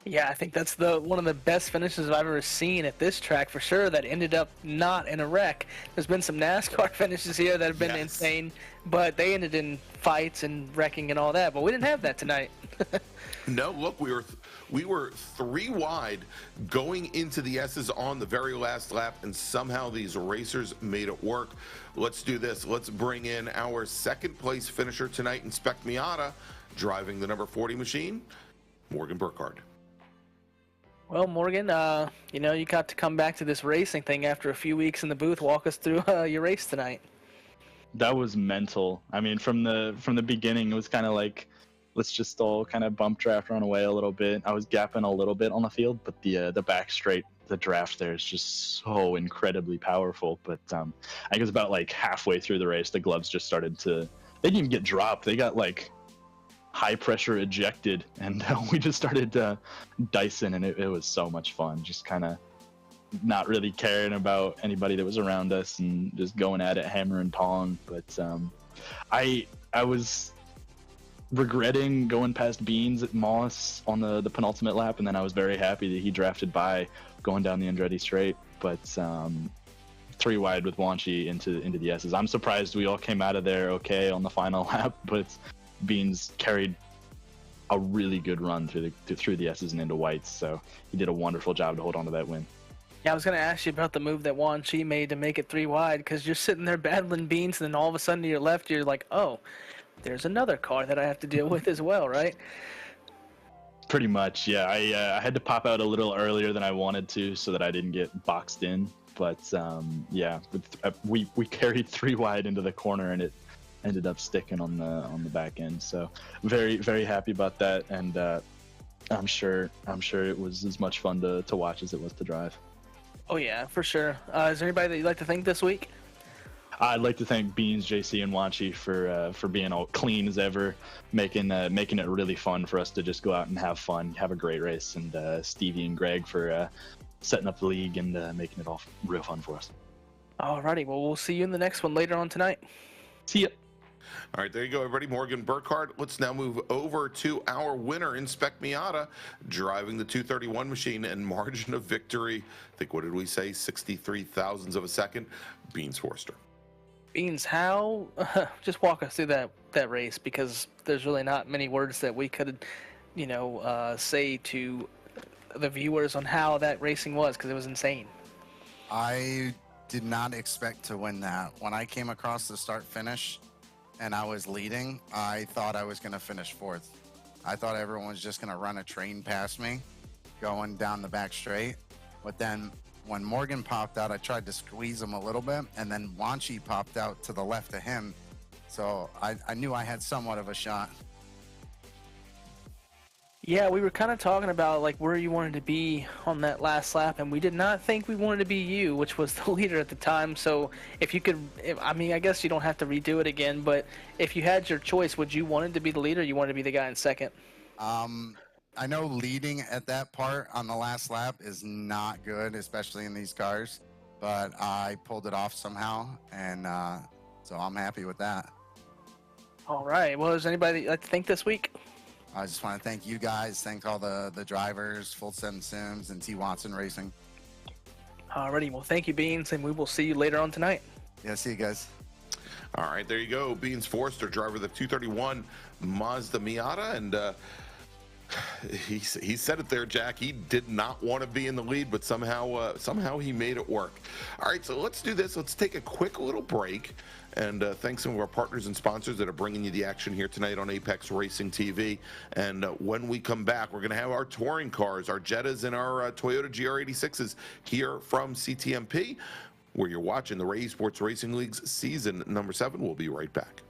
Yeah, I think that's one of the best finishes I've ever seen at this track for sure, that ended up not in a wreck. There's been some NASCAR finishes here that have been insane, but they ended in fights and wrecking and all that, but we didn't have that tonight. No, look, we were 3 wide going into the S's on the very last lap, and somehow these racers made it work. Let's do this. Let's bring in our 2nd place finisher tonight, Inspect Miata, driving the number 40 machine, Morgan Burkhardt. Well, Morgan, you know, you got to come back to this racing thing after a few weeks in the booth. Walk us through your race tonight. That was mental. I mean, from the beginning, it was kind of like, let's just all kind of bump draft run away a little bit. I was gapping a little bit on the field, but the back straight, the draft there is just so incredibly powerful. But I guess about like halfway through the race, the gloves just started to, they didn't even get dropped. They got like high pressure ejected, and we just started dicing, and it was so much fun. Just kind of not really caring about anybody that was around us and just going at it hammer and tong. But I was regretting going past Beans at Moss on the penultimate lap, and then I was very happy that he drafted by going down the Andretti straight. But 3 wide with Wanchi into the S's. I'm surprised we all came out of there okay on the final lap, but Beans carried a really good run through the S's and into whites, so he did a wonderful job to hold on to that win. Yeah, I was going to ask you about the move that Wan Chi made to make it 3 wide, because you're sitting there battling Beans, and then all of a sudden to your left, you're like, oh, there's another car that I have to deal with as well, right? Pretty much, yeah. I had to pop out a little earlier than I wanted to so that I didn't get boxed in, but yeah, we carried 3 wide into the corner, and it ended up sticking on the back end. So very, very happy about that, and I'm sure it was as much fun to watch as it was to drive. Oh yeah, for sure. Is there anybody that you'd like to thank this week? I'd like to thank Beans, JC, and Wanchi for being all clean as ever, making it really fun for us to just go out and have fun, have a great race, and Stevie and Greg for setting up the league and making it all real fun for us. Alrighty, well, we'll see you in the next one later on tonight. See ya. All right, there you go, everybody. Morgan Burkhardt. Let's now move over to our winner, Inspect Miata, driving the 231 machine and margin of victory. I think, what did we say? 63 thousandths of a second. Beans Forster. Beans, how? Just walk us through that race, because there's really not many words that we could, say to the viewers on how that racing was, because it was insane. I did not expect to win that. When I came across the start-finish and I was leading, I thought I was going to finish 4th. I thought everyone was just going to run a train past me going down the back straight. But then when Morgan popped out, I tried to squeeze him a little bit, and then Wanchi popped out to the left of him. So I knew I had somewhat of a shot. Yeah, we were kind of talking about like where you wanted to be on that last lap, and we did not think we wanted to be you, which was the leader at the time. So if you could, I guess you don't have to redo it again, but if you had your choice, would you want to be the leader, or you wanted to be the guy in second? I know leading at that part on the last lap is not good, especially in these cars, but I pulled it off somehow, and so I'm happy with that. All right. Well, is anybody that you'd like to thank this week? I just want to thank you guys, thank all the drivers, Full 7 Sims, and T. Watson Racing. Alrighty, well, thank you, Beans, and we will see you later on tonight. Yeah, see you guys. All right, there you go. Beans Forster, driver of the 231 Mazda Miata, and He said it there, Jack. He did not want to be in the lead, but somehow he made it work. All right, so let's do this. Let's take a quick little break, and thank some of our partners and sponsors that are bringing you the action here tonight on Apex Racing TV. And when we come back, we're going to have our touring cars, our Jettas and our Toyota GR86s here from CTMP, where you're watching the Esports Racing League's season number 7. We'll be right back.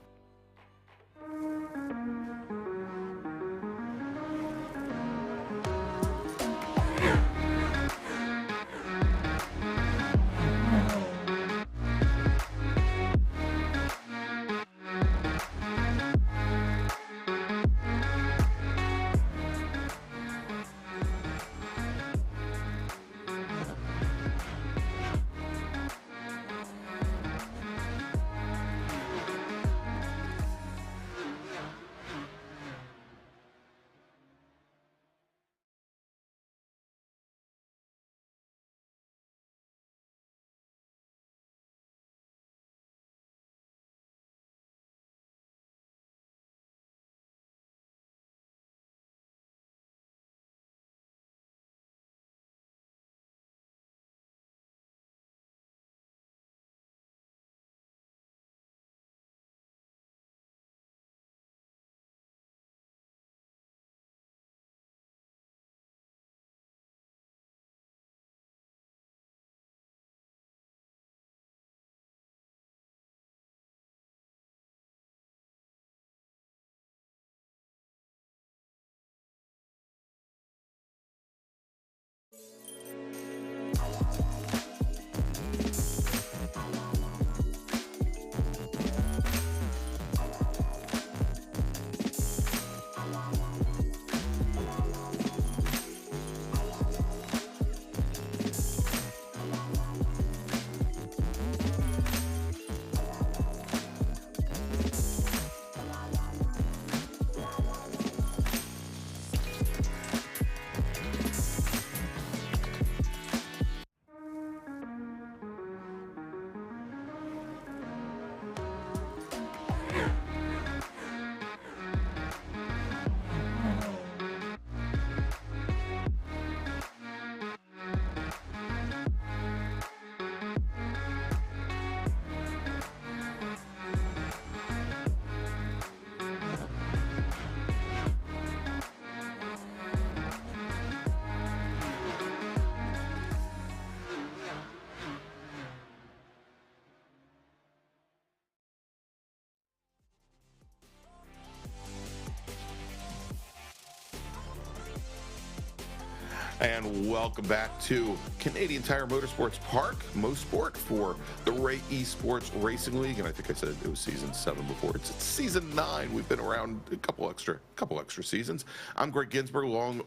And welcome back to Canadian Tire Motorsports Park, Mosport, for the Esports Racing League. And I think I said it was season 7 before. It's season 9. We've been around a couple extra seasons. I'm Greg Ginsberg, along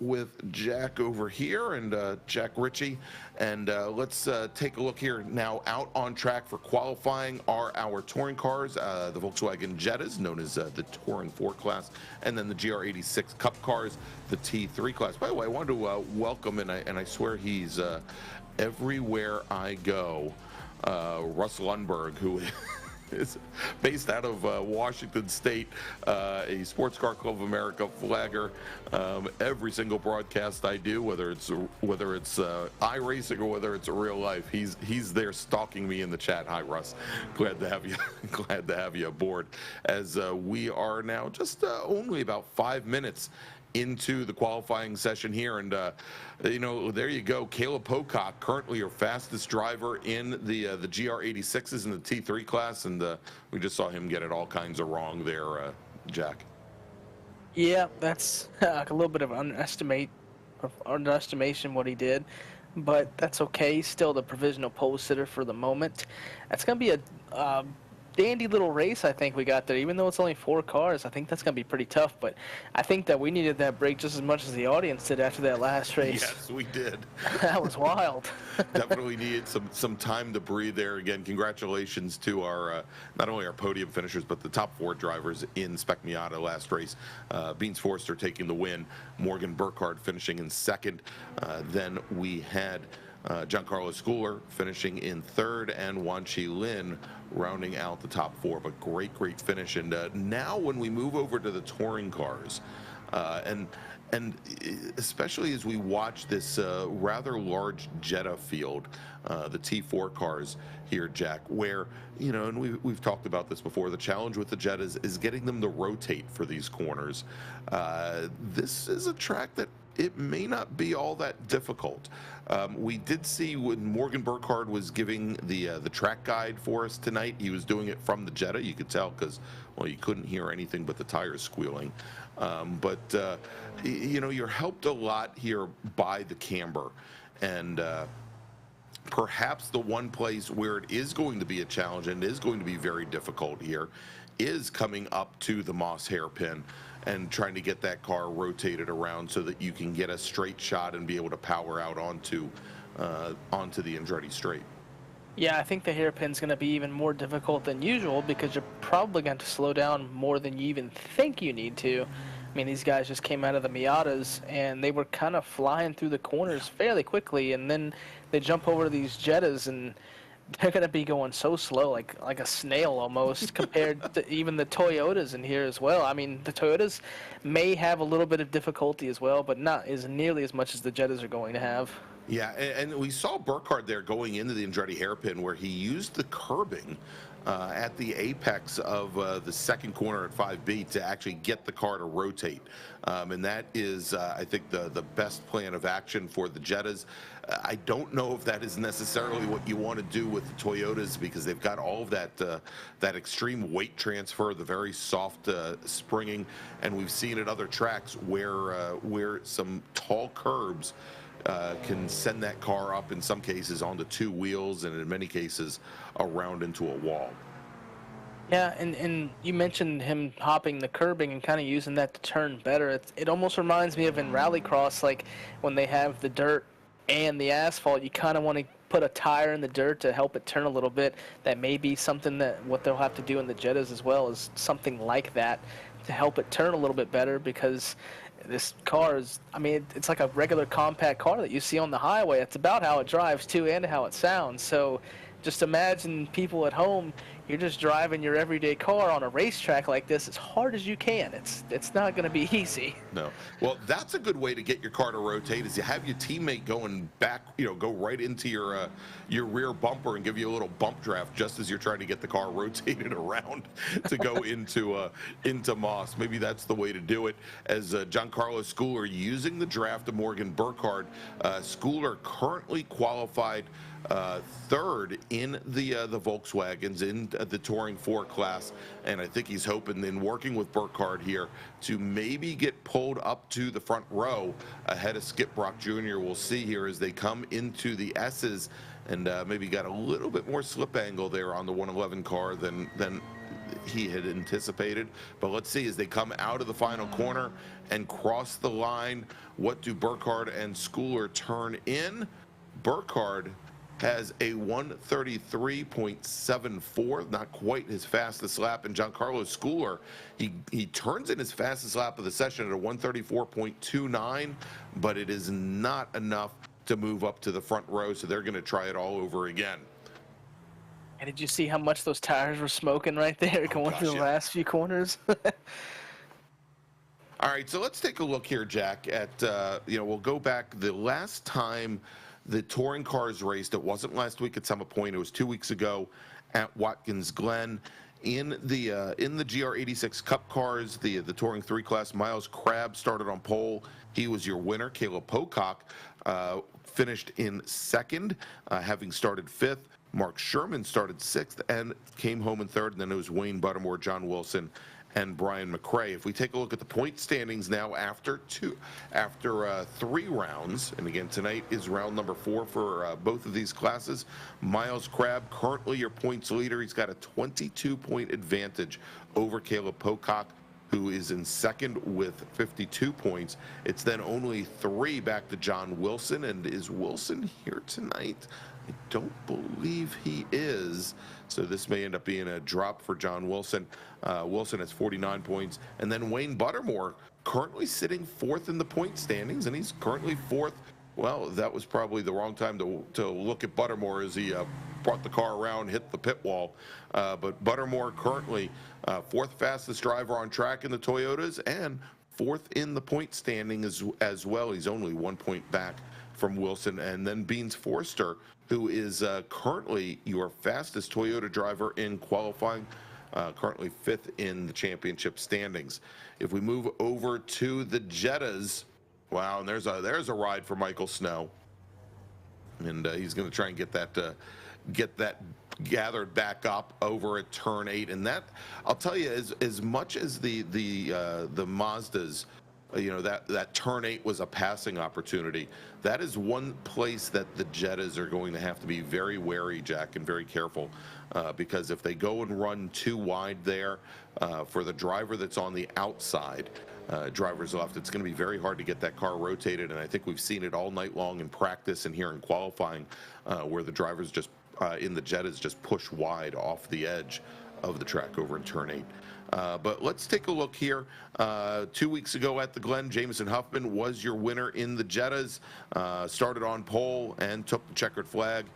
with Jack over here and Jack Ritchie. And let's take a look here now. Out on track for qualifying are our touring cars, the Volkswagen Jettas, known as the Touring 4 class, and then the GR86 Cup cars, the T3 class. By the way, I wanted to welcome, and I swear he's everywhere I go, Russ Lundberg, who is based out of Washington State, a Sports Car Club of America flagger. Every single broadcast I do, whether it's iRacing or whether it's real life, he's there stalking me in the chat. Hi, Russ. Glad to have you. Glad to have you aboard. As we are now just only about 5 minutes into the qualifying session here, and there you go. Caleb Pocock, currently your fastest driver in the GR86s in the T3 class, and we just saw him get it all kinds of wrong there, Jack. Yeah, that's a little bit of underestimation what he did, but that's okay. He's still the provisional pole sitter for the moment. That's gonna be a dandy little race I think we got there. Even though it's only 4 cars, I think that's going to be pretty tough. But I think that we needed that break just as much as the audience did after that last race. Yes, we did. That was wild. Definitely needed some time to breathe there. Again, congratulations to our not only our podium finishers, but the top 4 drivers in Spec Miata last race. Beans Forster taking the win, Morgan Burkhardt finishing in second. Then we had Giancarlo Schooler finishing in third, and Wan Chi Lin rounding out the top four. But great finish. And now when we move over to the touring cars, and especially as we watch this rather large Jetta field, the T4 cars here, Jack, where, you know, and we've talked about this before, the challenge with the Jettas is getting them to rotate for these corners. This is a track that it may not be all that difficult. We did see when Morgan Burkhardt was giving the track guide for us tonight, he was doing it from the Jetta. You could tell because, well, you couldn't hear anything but the tires squealing. But you know, you're helped a lot here by the camber. And perhaps the one place where it is going to be a challenge and is going to be very difficult here is coming up to the Moss hairpin and trying to get that car rotated around so that you can get a straight shot and be able to power out onto the Andretti straight. Yeah, I think the hairpin's going to be even more difficult than usual because you're probably going to slow down more than you even think you need to. I mean, these guys just came out of the Miatas, and they were kind of flying through the corners fairly quickly, and then they jump over to these Jettas, and they're going to be going so slow, like a snail almost, compared to even the Toyotas in here as well. I mean, the Toyotas may have a little bit of difficulty as well, but not as nearly as much as the Jettas are going to have. Yeah, and we saw Burkhardt there going into the Andretti hairpin where he used the curbing at the apex of the second corner at 5B to actually get the car to rotate. And that is, I think, the best plan of action for the Jettas. I don't know if that is necessarily what you want to do with the Toyotas because they've got all of that that extreme weight transfer, the very soft springing, and we've seen at other tracks where some tall curbs can send that car up in some cases onto two wheels and in many cases around into a wall. Yeah, and you mentioned him hopping the curbing and kind of using that to turn better. It almost reminds me of in rallycross, like when they have the dirt and the asphalt, you kind of want to put a tire in the dirt to help it turn a little bit. That may be something that what they'll have to do in the Jettas as well, is something like that to help it turn a little bit better, because this car is, I mean, it's like a regular compact car that you see on the highway. It's about how it drives too and how it sounds. So just imagine people at home, you're just driving your everyday car on a racetrack like this as hard as you can. It's not going to be easy. No. Well, that's a good way to get your car to rotate, is you have your teammate going back, you know, go right into your rear bumper and give you a little bump draft just as you're trying to get the car rotated around to go into Moss. Maybe that's the way to do it. As Giancarlo Schooler using the draft of Morgan Burkhardt. Schooler currently qualified third in the Volkswagens in the Touring 4 class, and I think he's hoping, in working with Burkhardt here, to maybe get pulled up to the front row ahead of Skip Brock Jr. We'll see here as they come into the S's, and maybe got a little bit more slip angle there on the 111 car than he had anticipated. But let's see as they come out of the final corner and cross the line, what do Burkhardt and Schooler turn in? Burkhardt has a 133.74, not quite his fastest lap, and Giancarlo Schooler, he turns in his fastest lap of the session at a 134.29, but it is not enough to move up to the front row, so they're going to try it all over again. And did you see how much those tires were smoking right there going through the last few corners? All right, so let's take a look here, Jack, at, we'll go back the last time the touring cars raced. It wasn't last week at Summit Point. It was 2 weeks ago at Watkins Glen. In the GR86 Cup cars, the Touring 3 class, Miles Crabb started on pole. He was your winner. Caleb Pocock finished in second, having started fifth. Mark Sherman started sixth and came home in third. And then it was Wayne Buttermore, John Wilson, and Brian McRae. If we take a look at the point standings now after 3 rounds, and again tonight is round number 4 for both of these classes. Miles Crabb currently your points leader. He's got a 22-point advantage over Caleb Pocock, who is in second with 52 points. It's then only 3 back to John Wilson. And is Wilson here tonight? I don't believe he is. So this may end up being a drop for John Wilson. Wilson has 49 points. And then Wayne Buttermore currently sitting 4th in the point standings, and he's currently 4th well, that was probably the wrong time to look at Buttermore as he brought the car around, hit the pit wall. But Buttermore currently fourth fastest driver on track in the Toyotas and fourth in the point standing as well. He's only 1 point back from Wilson. And then Beans Forster, who is currently your fastest Toyota driver in qualifying, currently fifth in the championship standings. If we move over to the Jettas, wow, and there's a ride for Michael Snow, and he's going to try and get that gathered back up over at turn 8. And that, I'll tell you, as much as the Mazdas, that turn 8 was a passing opportunity, that is one place that the Jettas are going to have to be very wary, Jack, and very careful, because if they go and run too wide there for the driver that's on the outside, driver's left, it's going to be very hard to get that car rotated. And I think we've seen it all night long in practice and here in qualifying, where the drivers just in the Jettas just push wide off the edge of the track over in turn 8. But let's take a look here. 2 weeks ago at the Glen, Jamison Huffman was your winner in the Jettas. Started on pole and took the checkered flag.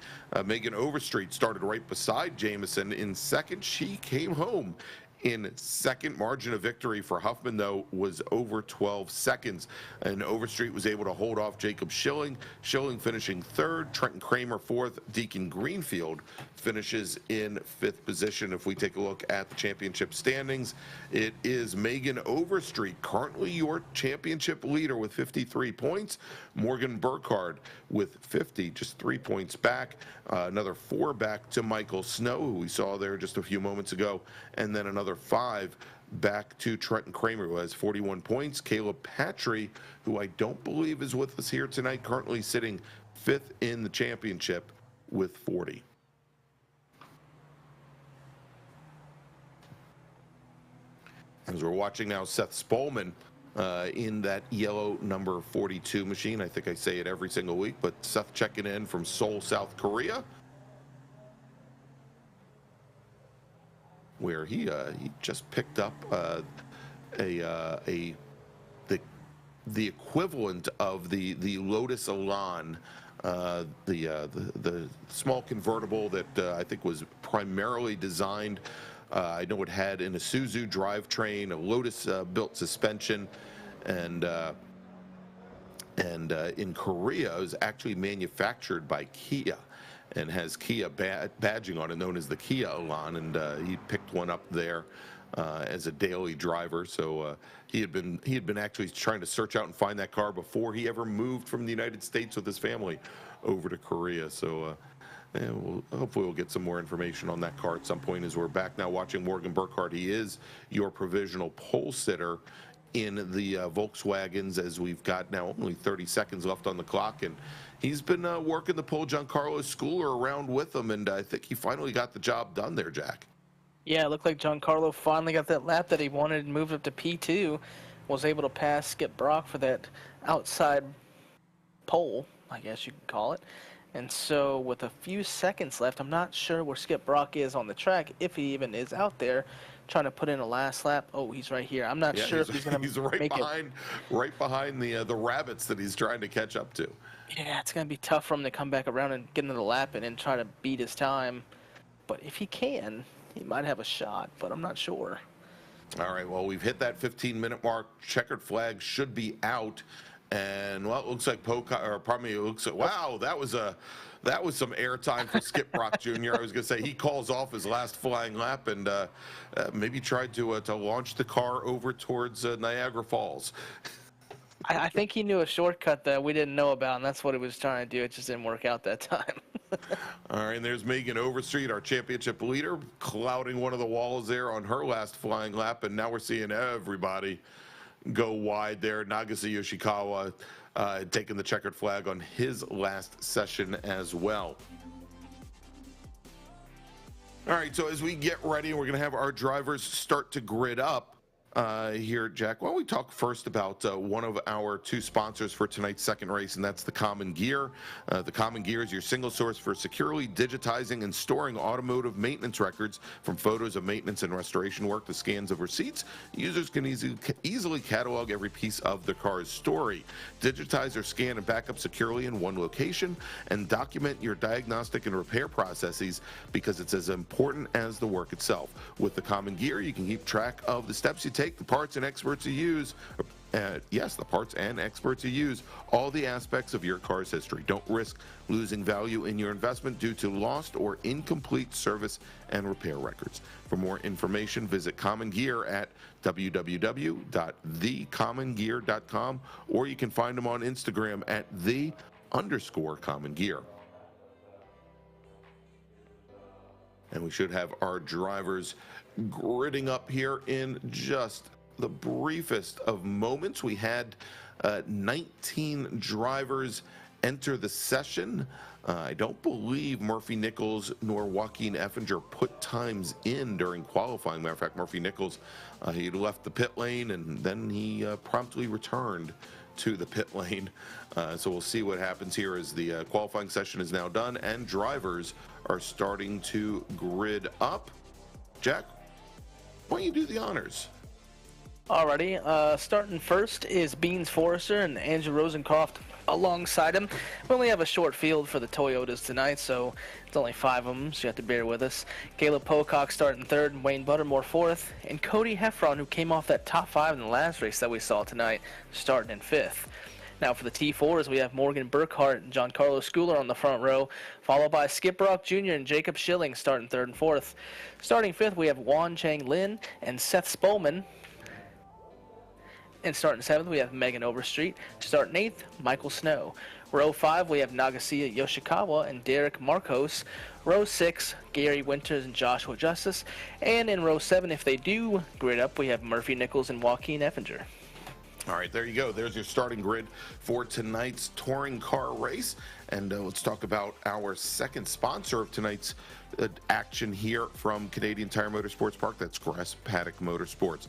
Megan Overstreet started right beside Jamison in second. She came home in second. Margin of victory for Huffman, though, was over 12 seconds. And Overstreet was able to hold off Jacob Schilling. Schilling finishing third. Trenton Kramer fourth. Deacon Greenfield finishes in fifth position. If we take a look at the championship standings, it is Megan Overstreet, currently your championship leader with 53 points. Morgan Burkhardt with 50, just 3 points back. Another 4 back to Michael Snow, who we saw there just a few moments ago. And then another 5 back to Trenton Kramer, who has 41 points. Caleb Patry, who I don't believe is with us here tonight, currently sitting 5th in the championship with 40. As we're watching now, Seth Spolman in that yellow number 42 machine. I think I say it every single week, but Seth checking in from Seoul, South Korea, where he just picked up the equivalent of the Lotus Elan, the small convertible that I think was primarily designed. I know it had an Isuzu drivetrain, a Lotus built suspension, and in Korea it was actually manufactured by Kia and has Kia badging on it, known as the Kia Elan, and he picked one up there as a daily driver. So he had been actually trying to search out and find that car before he ever moved from the United States with his family over to Korea. So hopefully we'll get some more information on that car at some point, as we're back now watching Morgan Burkhardt. He is your provisional pole sitter in the Volkswagens, as we've got now only 30 seconds left on the clock, and he's been working the pole Giancarlo Schooler around with him, and I think he finally got the job done there, Jack. Yeah, it looked like Giancarlo finally got that lap that he wanted and moved up to P2, was able to pass Skip Brock for that outside pole, I guess you could call it. And so with a few seconds left, I'm not sure where Skip Brock is on the track, if he even is out there, trying to put in a last lap. Oh, he's right here. I'm not sure if he's going to make it. Right behind the rabbits that he's trying to catch up to. Yeah, it's going to be tough for him to come back around and get another lap and try to beat his time. But if he can, he might have a shot, but I'm not sure. All right, well, we've hit that 15-minute mark. Checkered flag should be out. And, well, it looks like it looks like, wow, that was some airtime for Skip Brock Jr. I was going to say he calls off his last flying lap and maybe tried to launch the car over towards Niagara Falls. I think he knew a shortcut that we didn't know about, and that's what he was trying to do. It just didn't work out that time. All right, and there's Megan Overstreet, our championship leader, clouding one of the walls there on her last flying lap, and now we're seeing everybody go wide there. Nagase Yoshikawa taking the checkered flag on his last session as well. All right, so as we get ready, we're going to have our drivers start to grid up. here, Jack. Why don't we talk first about one of our two sponsors for tonight's second race, and that's the Common Gear. The Common Gear is your single source for securely digitizing and storing automotive maintenance records, from photos of maintenance and restoration work to scans of receipts. Users can easily catalog every piece of the car's story, digitize or scan and back up securely in one location, and document your diagnostic and repair processes, because it's as important as the work itself. With the Common Gear, you can keep track of the steps you take, the parts and experts you use, the parts and experts you use, all the aspects of your car's history. Don't risk losing value in your investment due to lost or incomplete service and repair records. For more information, visit Common Gear at www.thecommongear.com, or you can find them on Instagram at _Common Gear. And we should have our drivers gridding up here in just the briefest of moments. We had 19 drivers enter the session. I don't believe Murphy Nichols nor Joaquin Effinger put times in during qualifying. Matter of fact, Murphy Nichols, he left the pit lane and then he promptly returned to the pit lane. So we'll see what happens here as the qualifying session is now done and drivers are starting to grid up. Jack, why don't you do the honors? Alrighty, starting first is Beans Forrester and Andrew Rosencroft alongside him. We only have a short field for the Toyotas tonight, so it's only 5 of them, so you have to bear with us. Caleb Pocock starting third, and Wayne Buttermore fourth, and Cody Heffron, who came off that top 5 in the last race that we saw tonight, starting in 5th. Now for the T4s, we have Morgan Burkhart and Giancarlo Schooler on the front row, followed by Skip Rock Jr. and Jacob Schilling starting 3rd and 4th. Starting 5th, we have Juan Chang Lin and Seth Spolman. And starting 7th, we have Megan Overstreet. Starting 8th, Michael Snow. Row 5, we have Nagasiya Yoshikawa and Derek Marcos. Row 6, Gary Winters and Joshua Justice. And in row 7, if they do grid up, we have Murphy Nichols and Joaquin Effinger. All right, there you go. There's your starting grid for tonight's touring car race. And let's talk about our second sponsor of tonight's action here from Canadian Tire Motorsports Park. That's Grass Paddock Motorsports.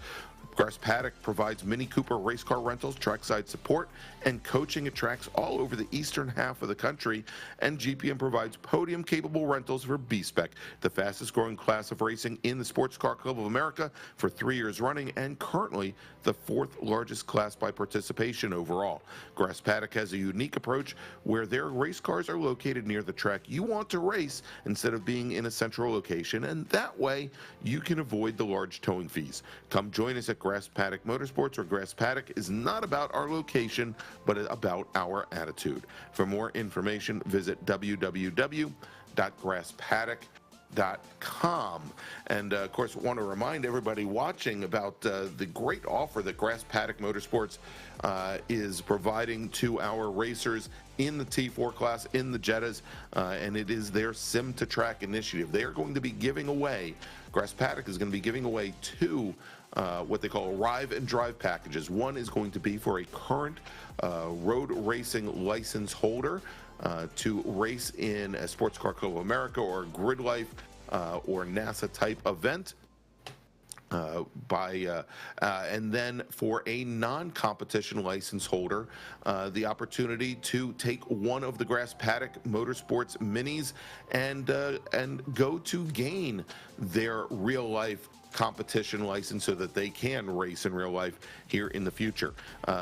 Grass Paddock provides Mini Cooper race car rentals, trackside support, and coaching at tracks all over the eastern half of the country. And GPM provides podium-capable rentals for B-Spec, the fastest-growing class of racing in the Sports Car Club of America for 3 years running, and currently the 4th largest class by participation overall. Grass Paddock has a unique approach where their race cars are located near the track you want to race instead of being in a central location, and that way you can avoid the large towing fees. Come join us at Grass Paddock Motorsports, where Grass Paddock is not about our location, but about our attitude. For more information, visit www.grasspaddock.com. And of course, want to remind everybody watching about the great offer that Grass Paddock Motorsports is providing to our racers in the T4 class, in the Jettas, and it is their Sim to Track initiative. They are going to be giving away, Grass Paddock is going to be giving away 2 what they call arrive and drive packages. One is going to be for a current road racing license holder to race in a Sports Car Club of America or a Grid Life or NASA type event. And then for a non-competition license holder, the opportunity to take one of the Grass Paddock Motorsports minis and go to gain their real life competition license so that they can race in real life here in the future.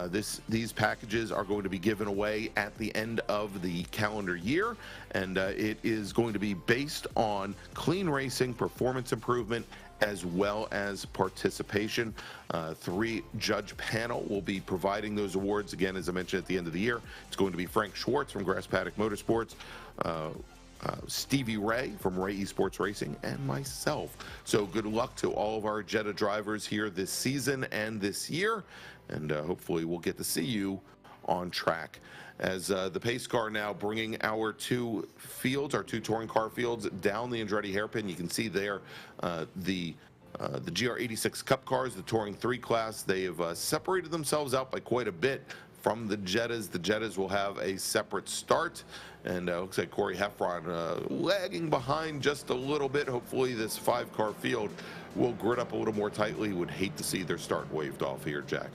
These packages are going to be given away at the end of the calendar year, and it is going to be based on clean racing, performance improvement, as well as participation. 3-judge panel will be providing those awards again, as I mentioned, at the end of the year. It's going to be Frank Schwartz from Grass Paddock Motorsports, Stevie Ray from Ray Esports Racing, and myself. So good luck to all of our Jetta drivers here this season and this year, and hopefully we'll get to see you on track. As the pace car now bringing our 2 fields, our 2 touring car fields down the Andretti hairpin. You can see there the GR86 Cup cars, the Touring 3 class. They have separated themselves out by quite a bit from the Jettas. The Jettas will have a separate start. And looks like Corey Heffron lagging behind just a little bit. Hopefully this 5-car field will grid up a little more tightly. Would hate to see their start waved off here, Jack.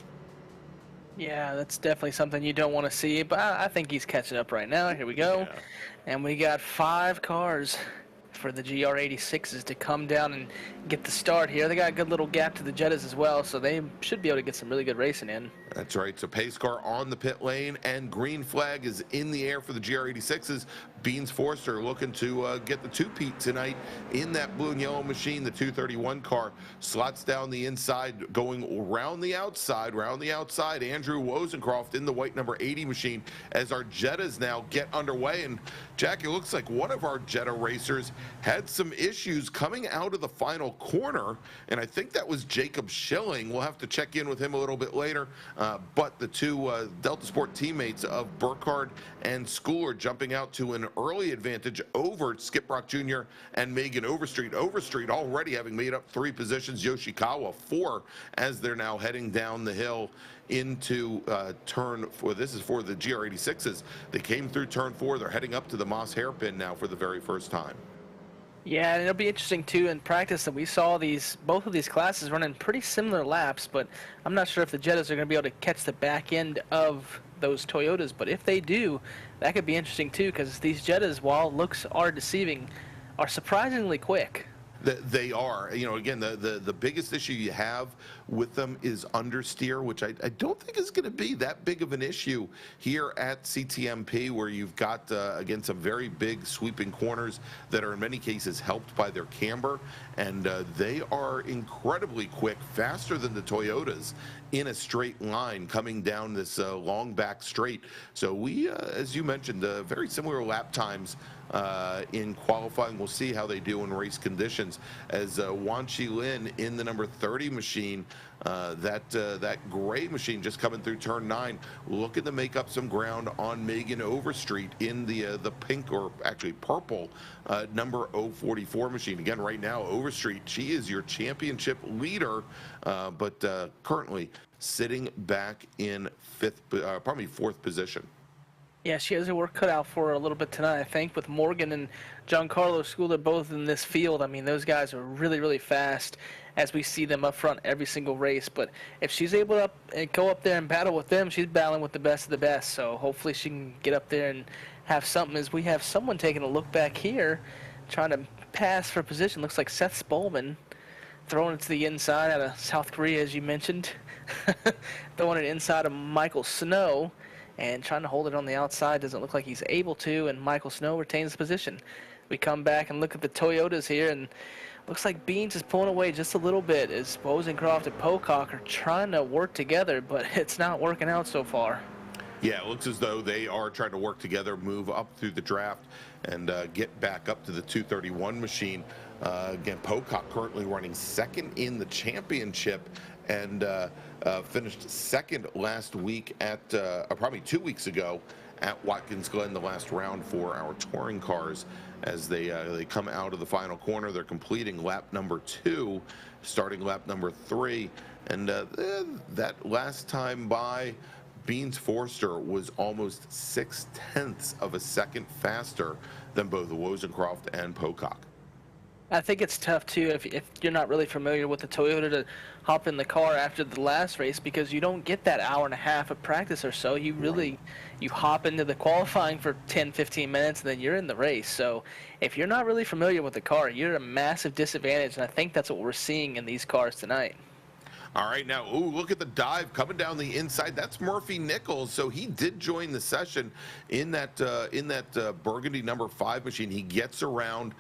Yeah, that's definitely something you don't want to see, but I think he's catching up right now. Here we go. Yeah. And we got 5 cars for the GR86s to come down and get the start here. They got a good little gap to the Jettas as well, so they should be able to get some really good racing in. That's right. So pace car on the pit lane, and green flag is in the air for the GR86s. Beans Forster looking to get the two-peat tonight in that blue and yellow machine. The 231 car slots down the inside, going around the outside. Andrew Wozencroft in the white number 80 machine as our Jettas now get underway. And Jack, it looks like one of our Jetta racers had some issues coming out of the final corner, and I think that was Jacob Schilling. We'll have to check in with him a little bit later. But the two Delta Sport teammates of Burkhardt and Schooler jumping out to an early advantage over Skip Brock Jr. and Megan Overstreet. Overstreet already having made up 3 positions, Yoshikawa 4, as they're now heading down the hill into turn 4. This is for the GR86s. They came through turn 4. They're heading up to the Moss hairpin now for the very first time. Yeah, and it'll be interesting too in practice that we saw both of these classes running pretty similar laps, but I'm not sure if the Jettas are going to be able to catch the back end of those Toyotas, but if they do, that could be interesting too, because these Jettas, while looks are deceiving, are surprisingly quick. They are. You know, again, the biggest issue you have with them is understeer, which I don't think is going to be that big of an issue here at CTMP, where you've got, again, some very big sweeping corners that are in many cases helped by their camber, and they are incredibly quick, faster than the Toyotas in a straight line coming down this long back straight. So we, as you mentioned, very similar lap times in qualifying. We'll see how they do in race conditions as Wan Chi Lin in the number 30 machine, that gray machine just coming through turn 9, looking to make up some ground on Megan Overstreet in the pink, or actually purple, number 044 machine. Again, right now, Overstreet, she is your championship leader, but currently sitting back in 4th position. Yeah, she has her work cut out for her a little bit tonight, I think, with Morgan and Giancarlo Schooler both in this field. I mean, those guys are really, really fast as we see them up front every single race. But if she's able to go up there and battle with them, she's battling with the best of the best. So hopefully she can get up there and have something, as we have someone taking a look back here, trying to pass for position. Looks like Seth Spolman throwing it to the inside out of South Korea, as you mentioned. Throwing it inside of Michael Snow and trying to hold it on the outside. Doesn't look like he's able to, and Michael Snow retains the position. We come back and look at the Toyotas here, and looks like Beans is pulling away just a little bit as Wozencroft and Pocock are trying to work together, but it's not working out so far. Yeah, it looks as though they are trying to work together, move up through the draft, and get back up to the 231 machine. Again, Pocock currently running 2nd in the championship, and finished 2nd last week at, probably 2 weeks ago, at Watkins Glen, the last round for our touring cars. As they come out of the final corner, they're completing lap number 2, starting lap number 3, and that last time by, Beans Forster was almost 0.6 of a second faster than both Wozencroft and Pocock. I think it's tough, too, if you're not really familiar with the Toyota, to hop in the car after the last race, because you don't get that hour and a half of practice or so. You really, you hop into the qualifying for 10, 15 minutes, and then you're in the race. So if you're not really familiar with the car, you're at a massive disadvantage, and I think that's what we're seeing in these cars tonight. All right, now, ooh, look at the dive coming down the inside. That's Murphy Nichols. So he did join the session in that Burgundy number 5 machine. He gets around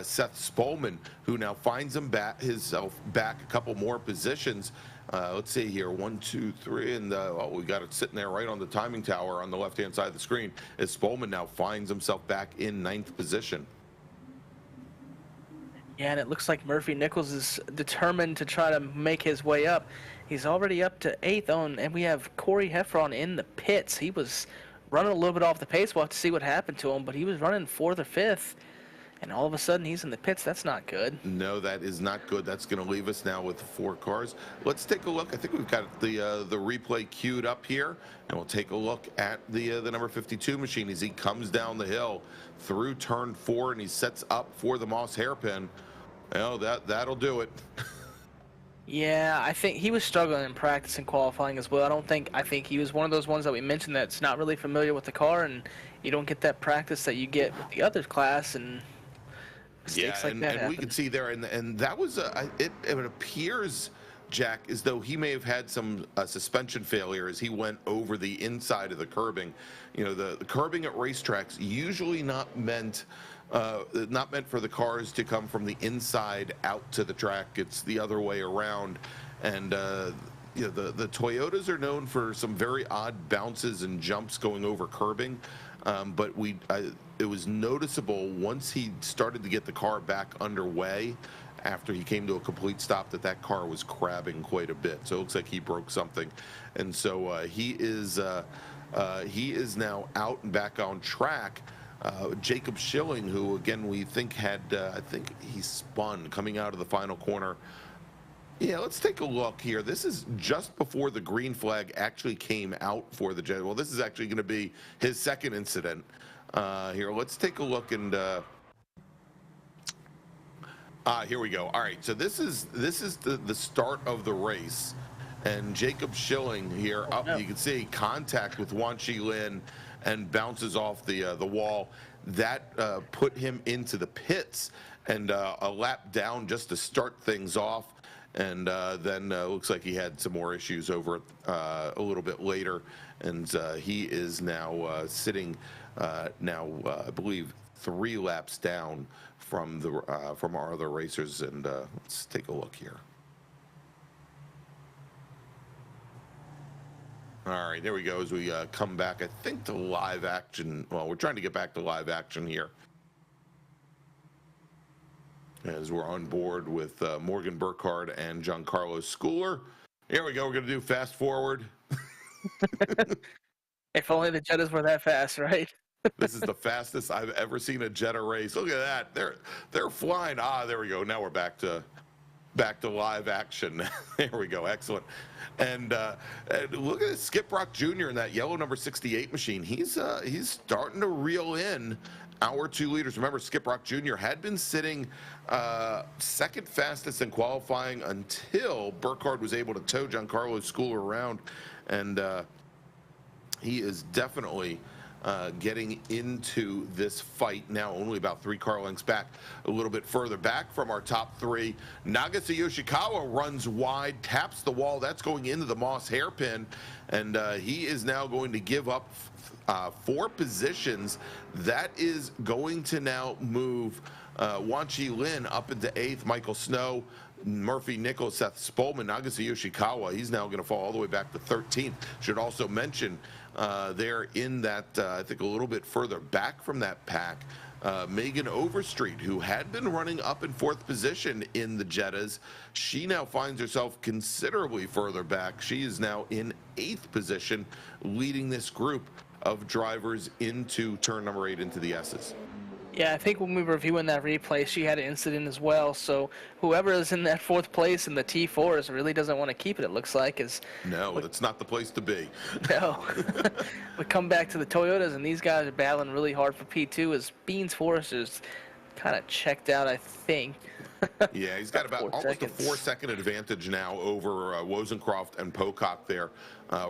Seth Spolman, who now finds himself back a couple more positions. Let's see here, 1, 2, 3, and we got it sitting there right on the timing tower on the left-hand side of the screen, as Spolman now finds himself back in 9th position. Yeah, and it looks like Murphy Nichols is determined to try to make his way up. He's already up to 8th and we have Corey Heffron in the pits. He was running a little bit off the pace. We'll have to see what happened to him, but he was running 4th or 5th. and all of a sudden he's in the pits. That's not good. No, that is not good. That's going to leave us now with 4 cars. Let's take a look. I think we've got the replay queued up here, and we'll take a look at the number 52 machine as he comes down the hill through turn 4, and he sets up for the Moss hairpin. Well, that'll do it. Yeah, I think he was struggling in practice and qualifying as well. I think he was one of those ones that we mentioned that's not really familiar with the car, and you don't get that practice that you get with the other class, and mistakes like that and we can see there, and that was it appears, Jack, as though he may have had some suspension failure as he went over the inside of the curbing. You know, the curbing at racetracks usually not meant for the cars to come from the inside out to the track. It's the other way around, and you know, the Toyotas are known for some very odd bounces and jumps going over curbing, but it was noticeable once he started to get the car back underway after he came to a complete stop that car was crabbing quite a bit. So it looks like he broke something, and so he is now out and back on track. Jacob Schilling, who again we think had, I think he spun coming out of the final corner. Yeah, let's take a look here. This is just before the green flag actually came out for the Jetta. Well, this is actually going to be his second incident. Here, let's take a look, and here we go. All right, so this is the start of the race, and Jacob Schilling here up. You can see contact with Wanqi Lin and bounces off the wall. That put him into the pits, and a lap down just to start things off. And then looks like he had some more issues over a little bit later, and he is now sitting I believe 3 laps down from our other racers. And let's take a look here. All right, there we go. As we come back, I think to live action. Well, we're trying to get back to live action here, as we're on board with Morgan Burkhardt and Giancarlo Schooler. Here we go. We're going to do fast forward. If only the Jettas were that fast, right? This is the fastest I've ever seen a Jetta race. Look at that. They're flying. There we go. Now we're back to live action. There we go. Excellent. And look at Skip Brock Jr. in that yellow number 68 machine. He's starting to reel in our 2 leaders. Remember, Skip Brock Jr. had been sitting second fastest in qualifying until Burkhardt was able to tow Giancarlo Schooler around, and he is definitely getting into this fight now, only about 3 car lengths back, a little bit further back from our top 3. Nagase Yoshikawa runs wide, taps the wall. That's going into the Moss hairpin, and he is now going to give up 4 positions. That is going to now move Wanqi Lin up into 8th, Michael Snow, Murphy Nichols, Seth Spolman, Nagase Yoshikawa. He's now going to fall all the way back to 13th. Should also mention there in that, I think a little bit further back from that pack, Megan Overstreet, who had been running up in 4th position in the Jettas. She now finds herself considerably further back. She is now in 8th position, leading this group of drivers into turn number 8 into the S's. Yeah, I think when we were reviewing that replay, she had an incident as well. So whoever is in that 4th place in the T4s really doesn't want to keep it, it looks like. No, that's not the place to be. No. We come back to the Toyotas, and these guys are battling really hard for P2 as Beans Forrester's kind of checked out, I think. Yeah, he's got about almost a 4-second advantage now over Wozencroft and Pocock there,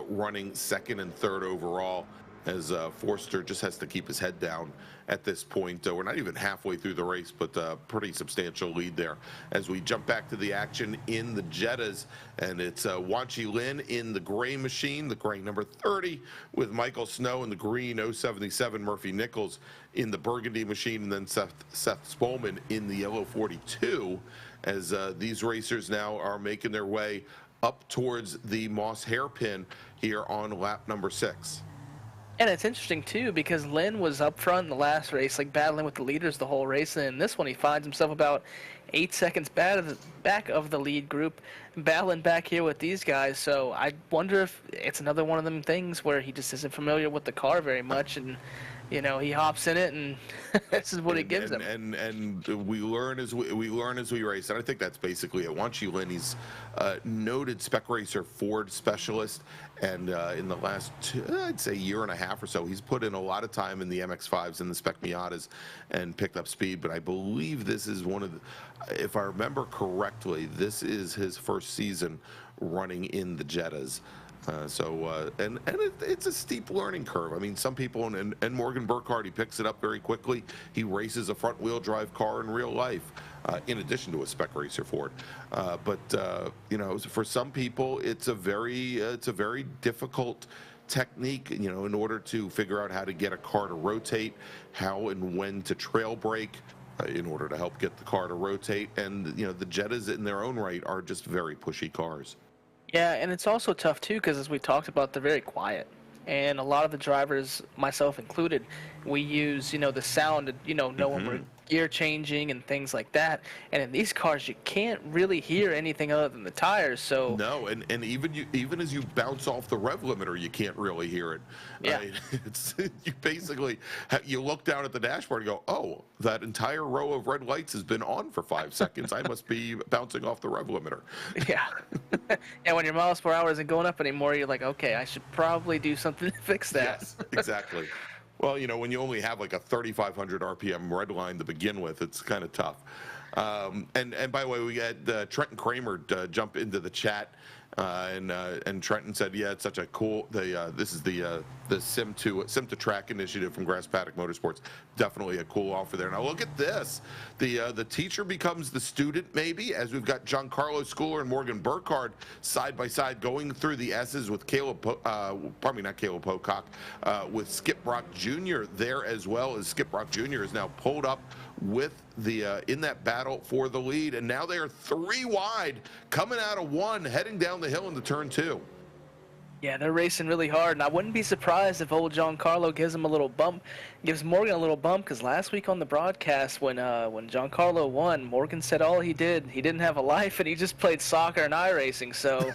running 2nd and 3rd overall, as Forster just has to keep his head down at this point. We're not even halfway through the race, but a pretty substantial lead there. As we jump back to the action in the Jettas, and it's Wanqi Lin in the gray machine, the gray number 30, with Michael Snow in the green 077, Murphy Nichols in the burgundy machine, and then Seth Spolman in the yellow 42, as these racers now are making their way up towards the Moss hairpin here on lap number 6. And it's interesting, too, because Lin was up front in the last race, like battling with the leaders the whole race. And in this one, he finds himself about 8 seconds back of the lead group, battling back here with these guys. So I wonder if it's another one of them things where he just isn't familiar with the car very much. And he hops in it, and this is what it gives him. And we learn as we race, and I think that's basically it. Wan Qilin, he's noted spec racer Ford specialist, and in the last I'd say year and a half or so, he's put in a lot of time in the MX-5s and the spec Miatas and picked up speed. But I believe this is one of the, if I remember correctly, this is his first season running in the Jettas. It's a steep learning curve. I mean, some people, and Morgan Burkhardt, he picks it up very quickly. He races a front-wheel drive car in real life, in addition to a spec racer Ford. For some people, it's a very difficult technique, in order to figure out how to get a car to rotate, how and when to trail brake, in order to help get the car to rotate. And the Jettas in their own right are just very pushy cars. Yeah, and it's also tough too because, as we talked about, they're very quiet. And a lot of the drivers, myself included, we use, the sound to, know when we're gear changing and things like that. And in these cars, you can't really hear anything other than the tires. So no, and even as you bounce off the rev limiter, you can't really hear it. Yeah. Right? You basically you look down at the dashboard and go, oh, that entire row of red lights has been on for 5 seconds. I must be bouncing off the rev limiter. Yeah. And when your miles per hour isn't going up anymore, you're like, okay, I should probably do something to fix that. Yes, exactly. Well, when you only have like a 3,500 RPM red line to begin with, it's kind of tough. And by the way, we had Trenton Kramer jump into the chat, and Trenton said, yeah, it's such a cool. This is the Sim to Track initiative from Grass Paddock Motorsports. Definitely a cool offer there. Now look at this. The teacher becomes the student, maybe, as we've got Giancarlo Schooler and Morgan Burkhardt side by side going through the S's with not Caleb Pocock, with Skip Brock Jr. there as well, as Skip Brock Jr. is now pulled up with the in that battle for the lead, and now they are 3 wide coming out of 1, heading down the hill into turn 2. Yeah, they're racing really hard, and I wouldn't be surprised if old Giancarlo gives him a little bump, gives Morgan a little bump, because last week on the broadcast when Giancarlo won, Morgan said all he didn't have a life, and he just played soccer and iRacing, so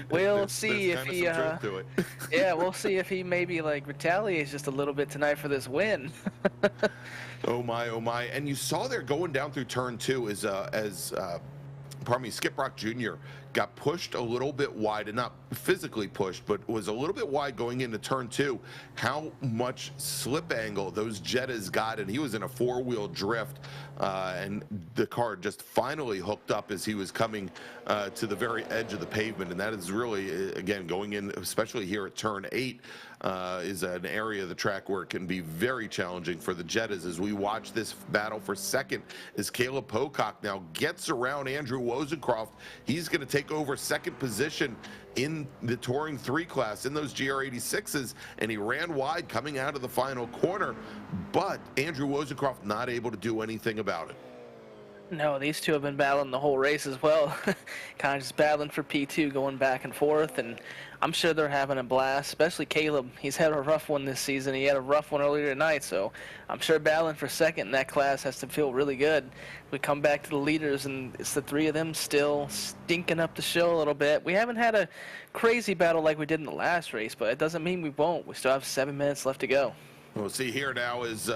we'll see if he yeah, we'll see if he maybe retaliates just a little bit tonight for this win. Oh my. And you saw there going down through turn 2 Skip Brock Jr. got pushed a little bit wide, and not physically pushed, but was a little bit wide going into turn 2. How much slip angle those Jettas got, and he was in a 4-wheel drift, and the car just finally hooked up as he was coming to the very edge of the pavement. And that is really, again, going in, especially here at turn 8, is an area of the track where it can be very challenging for the Jettas. As we watch this battle for second, as Caleb Pocock now gets around Andrew Wozencroft. He's going to take over second position in the Touring 3 class in those GR86s, and he ran wide coming out of the final corner, but Andrew Wozencroft not able to do anything about it. No, these two have been battling the whole race as well. Kind of just battling for P2, going back and forth, and I'm sure they're having a blast, especially Caleb. He's had a rough one this season. He had a rough one earlier tonight, so I'm sure battling for second in that class has to feel really good. We come back to the leaders, and it's the 3 of them still stinking up the show a little bit. We haven't had a crazy battle like we did in the last race, but it doesn't mean we won't. We still have 7 minutes left to go. We'll see here now as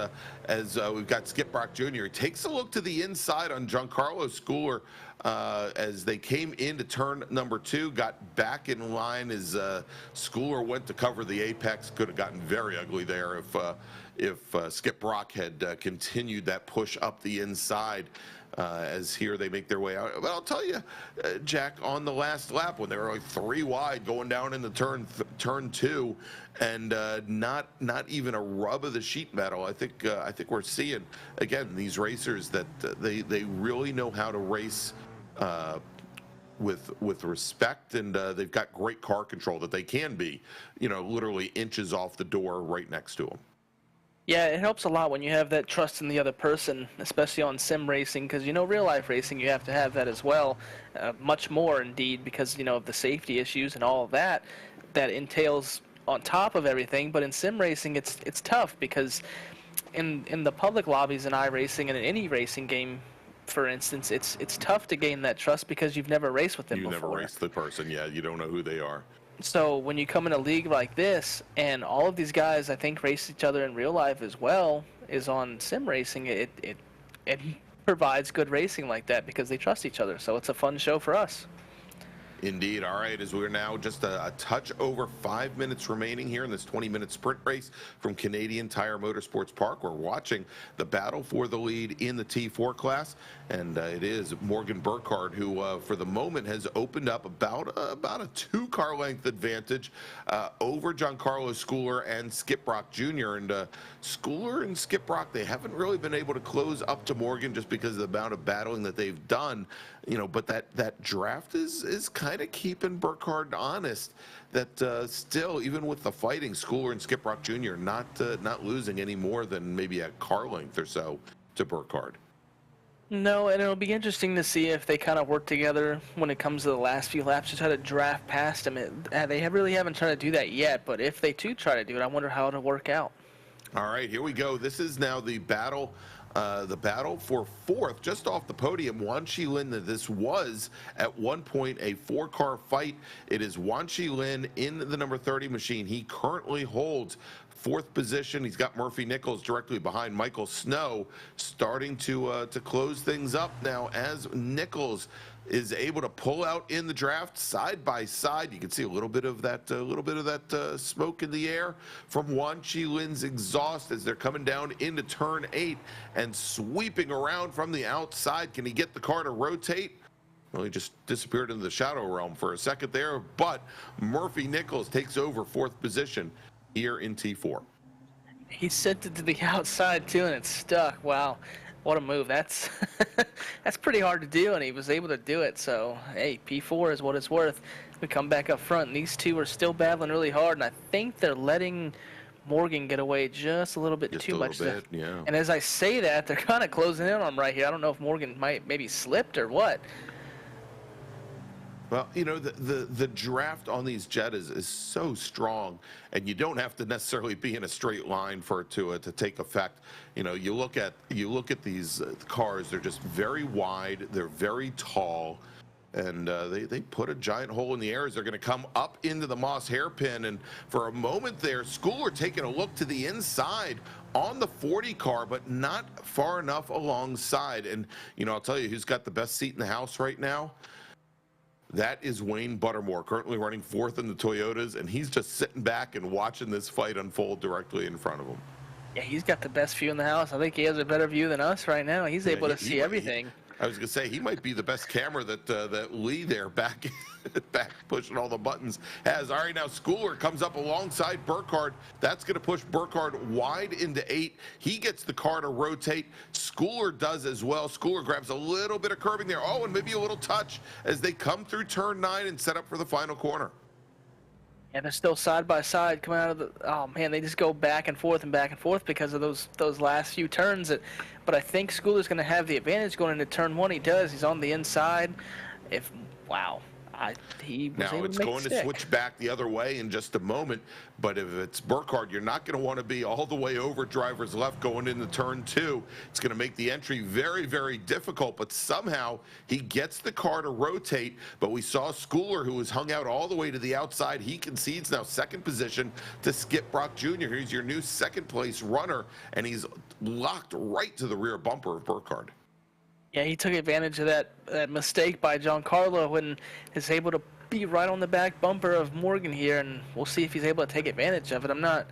we've got Skip Brock Jr. He takes a look to the inside on Giancarlo Schooler as they came into turn number 2, got back in line as Schooler went to cover the apex. Could have gotten very ugly there if Skip Brock had continued that push up the inside. As here they make their way out. But I'll tell you, Jack, on the last lap when they were like 3 wide going down into turn 2, and not even a rub of the sheet metal. I think we're seeing again these racers that they really know how to race with respect, and they've got great car control that they can be, literally inches off the door right next to them. Yeah, it helps a lot when you have that trust in the other person, especially on sim racing, because, real life racing, you have to have that as well, much more indeed, because, of the safety issues and all of that entails on top of everything. But in sim racing, it's tough because in the public lobbies in iRacing and in any racing game, for instance, it's tough to gain that trust because you've never raced with them before. You never raced the person, yeah, you don't know who they are. So when you come in a league like this, and all of these guys, I think, race each other in real life as well, is on sim racing, it provides good racing like that because they trust each other. So it's a fun show for us. Indeed. All right, as we're now just a touch over 5 minutes remaining here in this 20-minute sprint race from Canadian Tire Motorsports Park. We're watching the battle for the lead in the T4 class, and it is Morgan Burkhardt who, for the moment, has opened up about a 2-car length advantage over Giancarlo Schooler and Skip Brock Jr. And Schooler and Skip Brock, they haven't really been able to close up to Morgan just because of the amount of battling that they've done. You know, but that draft is kind of keeping Burkhardt honest. That still, even with the fighting, Schooler and Skip Brock Jr. not losing any more than maybe a car length or so to Burkhardt. No, and it'll be interesting to see if they kind of work together when it comes to the last few laps to try to draft past him. They really haven't tried to do that yet, but if they do try to do it, I wonder how it'll work out. All right, here we go. This is now the battle for fourth, just off the podium. Wan Qilin, this was at one point a 4-car fight. It is Wan Qilin in the number 30 machine. He currently holds 4th position. He's got Murphy Nichols directly behind Michael Snow, starting to close things up now as Nichols is able to pull out in the draft side by side. You can see a little bit of that smoke in the air from Wan Qilin's exhaust as they're coming down into turn 8 and sweeping around from the outside. Can he get the car to rotate? Well, he just disappeared into the shadow realm for a second there, but Murphy Nichols takes over 4th position here in T4. He sent it to the outside too, and it stuck. Wow. What a move. That's that's pretty hard to do, and he was able to do it. So, hey, P4 is what it's worth. We come back up front, and these two are still battling really hard, and I think they're letting Morgan get away just a little bit too much. Yeah. And as I say that, they're kind of closing in on him right here. I don't know if Morgan might maybe slipped or what. Well, you know, the draft on these Jettas is so strong, and you don't have to necessarily be in a straight line for it to take effect. You know, you look at these cars; they're just very wide, they're very tall, and they put a giant hole in the air as they're going to come up into the Moss hairpin. And for a moment there, Schooler taking a look to the inside on the 40 car, but not far enough alongside. And you know, I'll tell you who's got the best seat in the house right now. That is Wayne Buttermore, currently running 4th in the Toyotas, and he's just sitting back and watching this fight unfold directly in front of him. Yeah, he's got the best view in the house. I think he has a better view than us right now. He's able to see everything. I was going to say, he might be the best camera that Lee there back pushing all the buttons has. All right, now Schooler comes up alongside Burkhardt. That's going to push Burkhardt wide into 8. He gets the car to rotate. Schooler does as well. Schooler grabs a little bit of curbing there. Oh, and maybe a little touch as they come through turn 9 and set up for the final corner. Yeah, they're still side by side coming out of the. Oh man, they just go back and forth because of those last few turns. But I think Schooler's going to have the advantage going into turn 1. He does. He's on the inside. He was now able it's to make going it to stick. switch back the other way in just a moment, but if it's Burkhardt, you're not going to want to be all the way over driver's left going into turn 2. It's going to make the entry very, very difficult, but somehow he gets the car to rotate. But we saw Schooler, who was hung out all the way to the outside. He concedes now 2nd position to Skip Brock Jr. He's your new 2nd place runner, and he's locked right to the rear bumper of Burkhardt. Yeah, he took advantage of that mistake by Giancarlo and is able to be right on the back bumper of Morgan here, and we'll see if he's able to take advantage of it. I'm not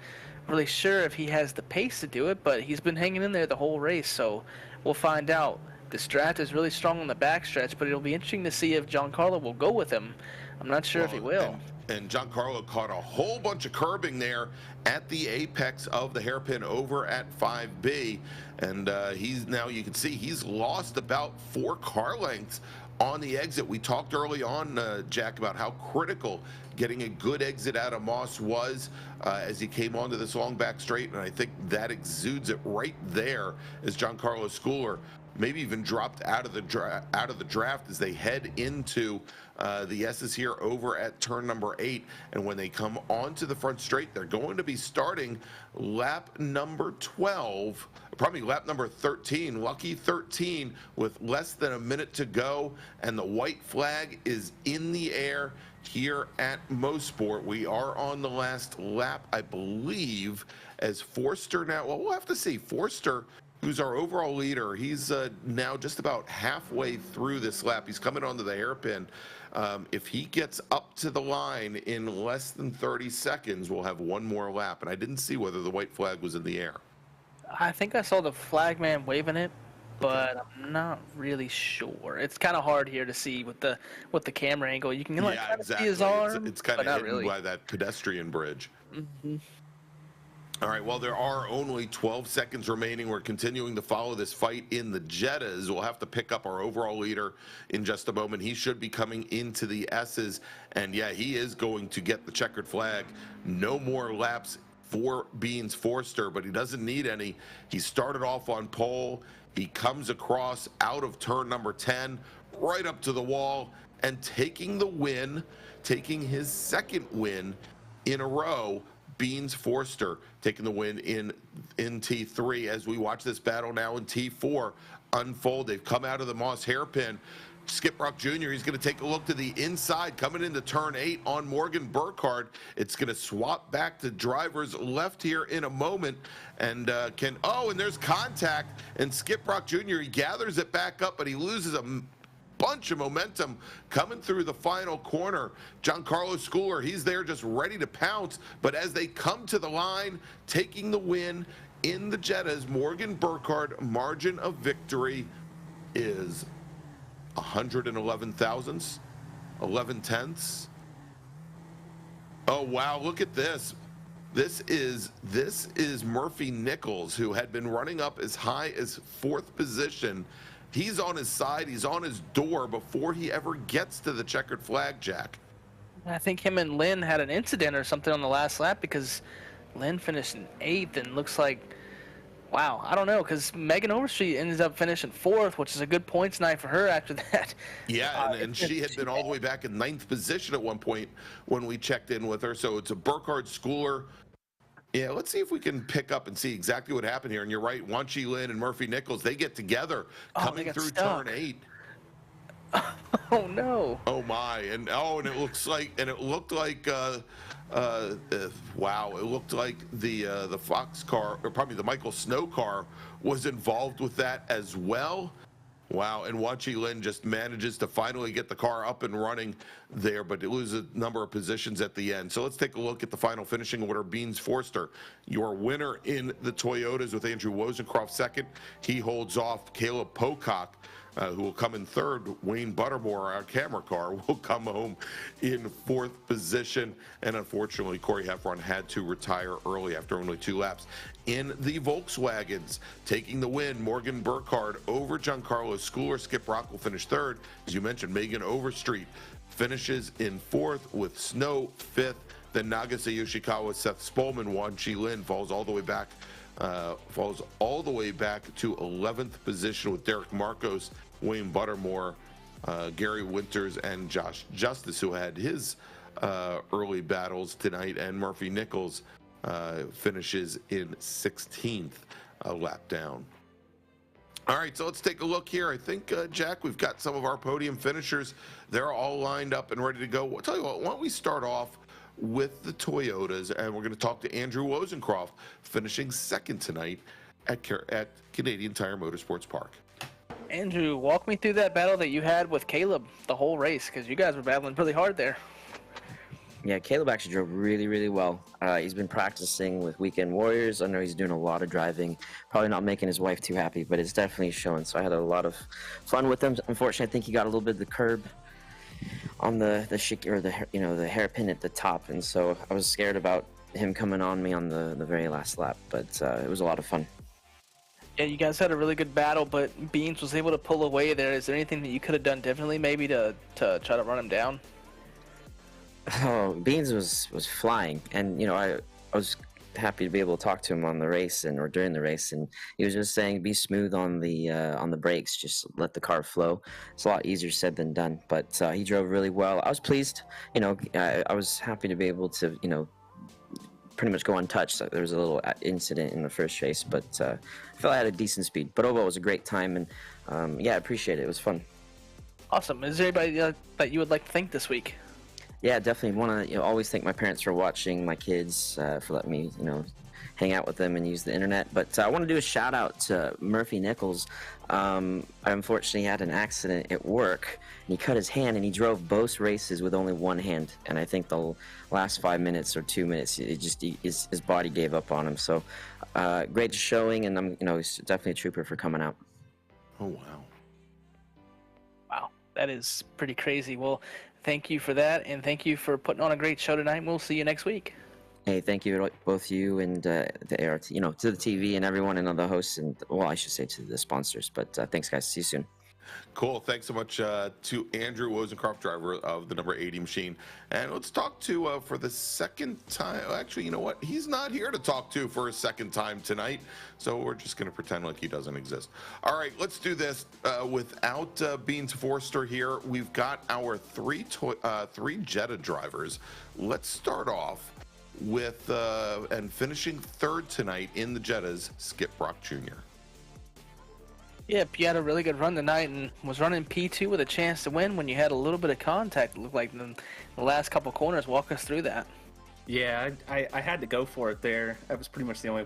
really sure if he has the pace to do it, but he's been hanging in there the whole race, so we'll find out. This draft is really strong on the backstretch, but it'll be interesting to see if Giancarlo will go with him. I'm not sure if he will. And Giancarlo caught a whole bunch of curbing there at the apex of the hairpin over at 5B. And he's now, you can see he's lost about 4 car lengths on the exit. We talked early on, Jack, about how critical getting a good exit out of Moss was as he came onto this long back straight. And I think that exudes it right there as Giancarlo Schooler maybe even dropped out of the draft as they head into the S's here over at turn number 8. And when they come onto the front straight, they're going to be starting lap number 12, probably lap number 13, lucky 13, with less than a minute to go. And the white flag is in the air. here at Mosport. We are on the last lap, I believe, as Forster now, well, we'll have to see. Forster, who's our overall leader, he's now just about halfway through this lap. He's coming onto the hairpin. If he gets up to the line in less than 30 seconds, we'll have one more lap. And I didn't see whether the white flag was in the air. I think I saw the flagman waving it, but I'm not really sure. It's kind of hard here to see with the camera angle. You can like yeah, kind of exactly. see his arm, it's kind but of not hidden really. by that pedestrian bridge. Mm-hmm. All right, well, there are only 12 seconds remaining. We're continuing to follow this fight in the Jettas. We'll have to pick up our overall leader in just a moment. He should be coming into the S's, and yeah, he is going to get the checkered flag. No more laps for Beans Forster, but he doesn't need any. He started off on pole. He comes across out of turn number 10, right up to the wall, and taking the win, taking his second win in a row. Beans Forster taking the win in T3 as we watch this battle now in T4 unfold. They've come out of the Moss hairpin. Skip Rock Jr., he's going to take a look to the inside, coming into turn 8 on Morgan Burkhardt. It's going to swap back to driver's left here in a moment. And and there's contact. And Skip Rock Jr., he gathers it back up, but he loses a bunch of momentum coming through the final corner. Giancarlo Schooler, he's there just ready to pounce, but as they come to the line, taking the win in the Jettas, Morgan Burkhardt, margin of victory is 111 thousandths, 11 tenths. Oh wow, look at this. This is Murphy Nichols, who had been running up as high as 4th position. He's on his side, he's on his door before he ever gets to the checkered flag, Jack. I think him and Lynn had an incident or something on the last lap because Lynn finished in 8th and looks like, wow, I don't know, because Megan Overstreet ends up finishing 4th, which is a good points night for her after that. Yeah, and she had been all the way back in 9th position at one point when we checked in with her. So it's a Burkhardt Schooler. Yeah, let's see if we can pick up and see exactly what happened here. And you're right, Wanchi Lin and Murphy Nichols, they get together coming through stuck. turn 8. Oh no! Oh my! And it looks like, and it looked like, wow! It looked like the Fox car, or probably the Michael Snow car, was involved with that as well. Wow! And Wanchi Lin just manages to finally get the car up and running there, but it loses a number of positions at the end. So let's take a look at the final finishing order. Beans Forster, your winner in the Toyotas with Andrew Wozencroft second. He holds off Caleb Pocock, who will come in third. Wayne Buttermore, our camera car, will come home in 4th position. And unfortunately, Corey Heffron had to retire early after only 2 laps. In the Volkswagens, taking the win, Morgan Burkhardt over Giancarlo Schooler. Skip Rock will finish 3rd. As you mentioned, Megan Overstreet finishes in 4th with Snow 5th. Then Nagase Yoshikawa, Seth Spolman, Wanchi Lin falls all the way back to 11th position with Derek Marcos, Wayne Buttermore, Gary Winters, and Josh Justice, who had his early battles tonight, and Murphy Nichols finishes in 16th, a lap down. All right, so let's take a look here. I think, Jack, we've got some of our podium finishers. They're all lined up and ready to go. I'll tell you what, why don't we start off with the Toyotas, and we're going to talk to Andrew Wozencroft, finishing 2nd tonight at Canadian Tire Motorsports Park. Andrew, walk me through that battle that you had with Caleb the whole race, because you guys were battling really hard there. Yeah, Caleb actually drove really, really well. He's been practicing with Weekend Warriors. I know he's doing a lot of driving. Probably not making his wife too happy, but it's definitely showing. So I had a lot of fun with him. Unfortunately, I think he got a little bit of the curb on the hairpin at the top, and so I was scared about him coming on me on the very last lap. But it was a lot of fun. Yeah, you guys had a really good battle, but Beans was able to pull away there. Is there anything that you could have done differently, maybe to try to run him down? Oh, Beans was flying, and I was happy to be able to talk to him on the race or during the race, and he was just saying be smooth on the brakes, just let the car flow. It's a lot easier said than done, but he drove really well. I was pleased. I was happy to be able to pretty much go untouched. So there was a little incident in the first race, but I felt I had a decent speed. But overall, it was a great time, and yeah, I appreciate it. It was fun. Awesome. Is there anybody that you would like to thank this week? Yeah, definitely want to always thank my parents for watching, my kids for letting me, hang out with them and use the internet. But I want to do a shout out to Murphy Nichols. I unfortunately had an accident at work, and he cut his hand, and he drove both races with only one hand. And I think the last 5 minutes or 2 minutes, his body gave up on him. So great showing, and he's definitely a trooper for coming out. Oh, wow. Wow, that is pretty crazy. Well, thank you for that, and thank you for putting on a great show tonight. We'll see you next week. Hey, thank you to both you and the ART, to the TV and everyone and the hosts, and well, I should say to the sponsors. But thanks, guys. See you soon. Cool. Thanks so much to Andrew Wozencroft, driver of the number 80 machine. And let's talk to, for the second time, actually, you know what? He's not here to talk to for a second time tonight, so we're just going to pretend like he doesn't exist. All right, let's do this. Without Beans Forster here, we've got our three Jetta drivers. Let's start off with, and finishing third tonight in the Jettas, Skip Brock Jr. Yep, you had a really good run tonight and was running P2 with a chance to win when you had a little bit of contact, it looked like, in the last couple corners. Walk us through that. Yeah, I had to go for it there. That was pretty much the only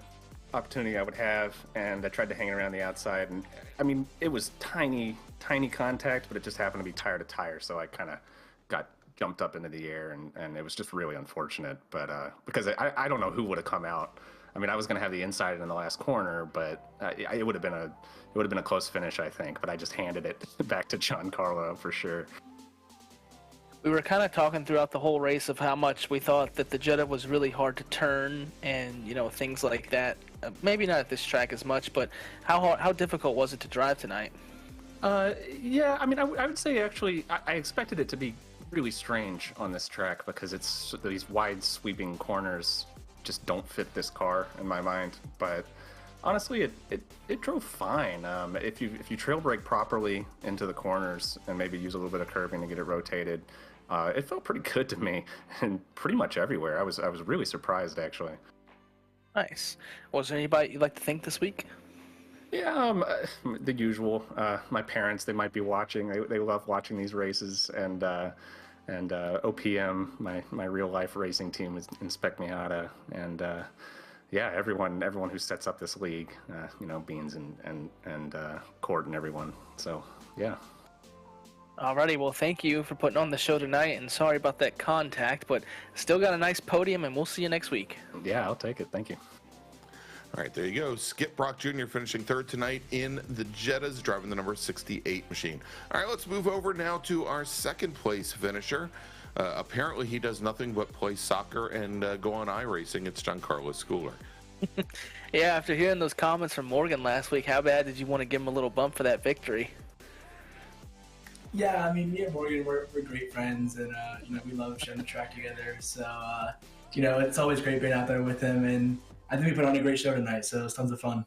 opportunity I would have, and I tried to hang it around the outside. And I mean, it was tiny contact, but it just happened to be tire to tire, so I kind of got jumped up into the air, and it was just really unfortunate. But because I don't know who would have come out. I mean, I was going to have the inside in the last corner, but it would have been a close finish, I think. But I just handed it back to Giancarlo for sure. We were kind of talking throughout the whole race of how much we thought that the Jetta was really hard to turn and things like that. Maybe not at this track as much, but how difficult was it to drive tonight? Yeah, I mean, I would say actually I expected it to be really strange on this track because it's these wide sweeping corners just don't fit this car in my mind. But honestly, it drove fine. If you trail brake properly into the corners and maybe use a little bit of curbing to get it rotated, it felt pretty good to me, and pretty much everywhere. I was really surprised actually. Nice. Was there anybody you'd like to thank this week? Yeah, the usual. My parents, they might be watching. They love watching these races, and OPM, my real life racing team, is Inspect Miata, and yeah, everyone who sets up this league, Beans and Court and everyone. So yeah. Alrighty, well, thank you for putting on the show tonight, and sorry about that contact, but still got a nice podium, and we'll see you next week. Yeah, I'll take it. Thank you. All right, there you go. Skip Brock Jr. finishing third tonight in the Jettas, driving the number 68 machine. All right, let's move over now to our second place finisher. Apparently, he does nothing but play soccer and go on iRacing. It's Giancarlo Schooler. Yeah, after hearing those comments from Morgan last week, how bad did you want to give him a little bump for that victory? Yeah, I mean, me and Morgan, we're great friends, and we love sharing the track together. So, it's always great being out there with him, and I think we put on a great show tonight. So it was tons of fun.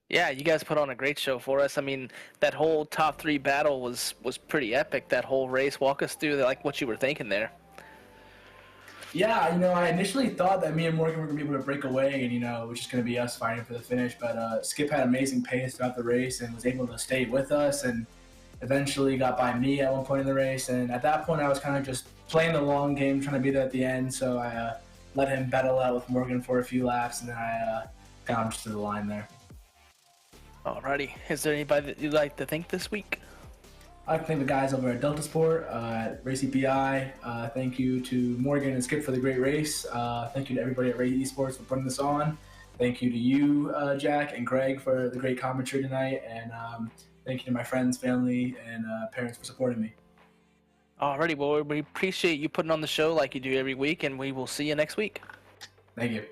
Yeah, you guys put on a great show for us. I mean, that whole top three battle was pretty epic. That whole race. Walk us through what you were thinking there. Yeah, I initially thought that me and Morgan were going to be able to break away, and it was just going to be us fighting for the finish. But Skip had amazing pace throughout the race and was able to stay with us, and eventually got by me at one point in the race. And at that point, I was kind of just playing the long game, trying to be there at the end. So I let him battle out with Morgan for a few laps, and then I got him just to the line there. Alrighty. Is there anybody that you'd like to thank this week? I'd like to thank the guys over at Delta Sport, Race EPI. Thank you to Morgan and Skip for the great race. Thank you to everybody at Race Esports for putting this on. Thank you to you, Jack and Greg, for the great commentary tonight. And thank you to my friends, family, and parents for supporting me. Alrighty, well, we appreciate you putting on the show like you do every week, and we will see you next week. Thank you.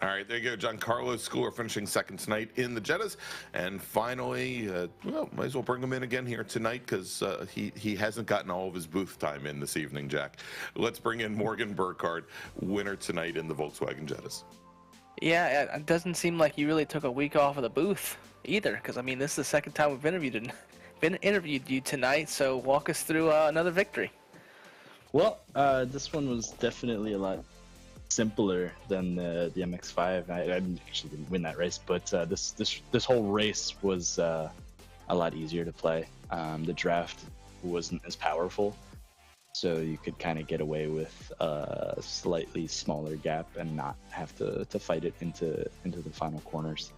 All right, there you go. Giancarlo Schooler finishing second tonight in the Jettas. And finally, might as well bring him in again here tonight because he hasn't gotten all of his booth time in this evening, Jack. Let's bring in Morgan Burkhardt, winner tonight in the Volkswagen Jettas. Yeah, it doesn't seem like you really took a week off of the booth either, because, I mean, this is the second time we've interviewed you tonight, so walk us through another victory. Well, this one was definitely a lot simpler than the MX-5. I actually didn't win that race, but this whole race was a lot easier to play. The draft wasn't as powerful. so you could kind of get away with a slightly smaller gap and not have to fight it into the final corners.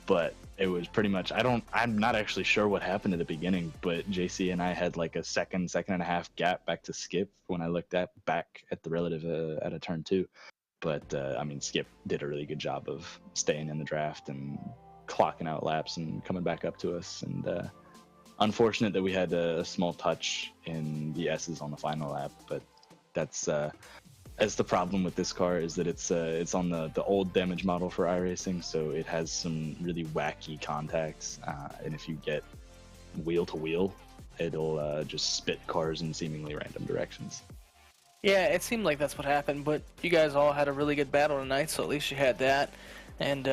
But it was pretty much, I'm not actually sure what happened at the beginning, but JC and I had like a second and a half gap back to Skip when I looked back at the relative at a turn 2. But I mean, Skip did a really good job of staying in the draft and clocking out laps and coming back up to us. And unfortunate that we had a small touch in the S's on the final lap, but that's the problem with this car, is that it's on the old damage model for iRacing, so it has some really wacky contacts, and if you get wheel to wheel, it'll just spit cars in seemingly random directions. Yeah, it seemed like that's what happened, but you guys all had a really good battle tonight, so at least you had that, and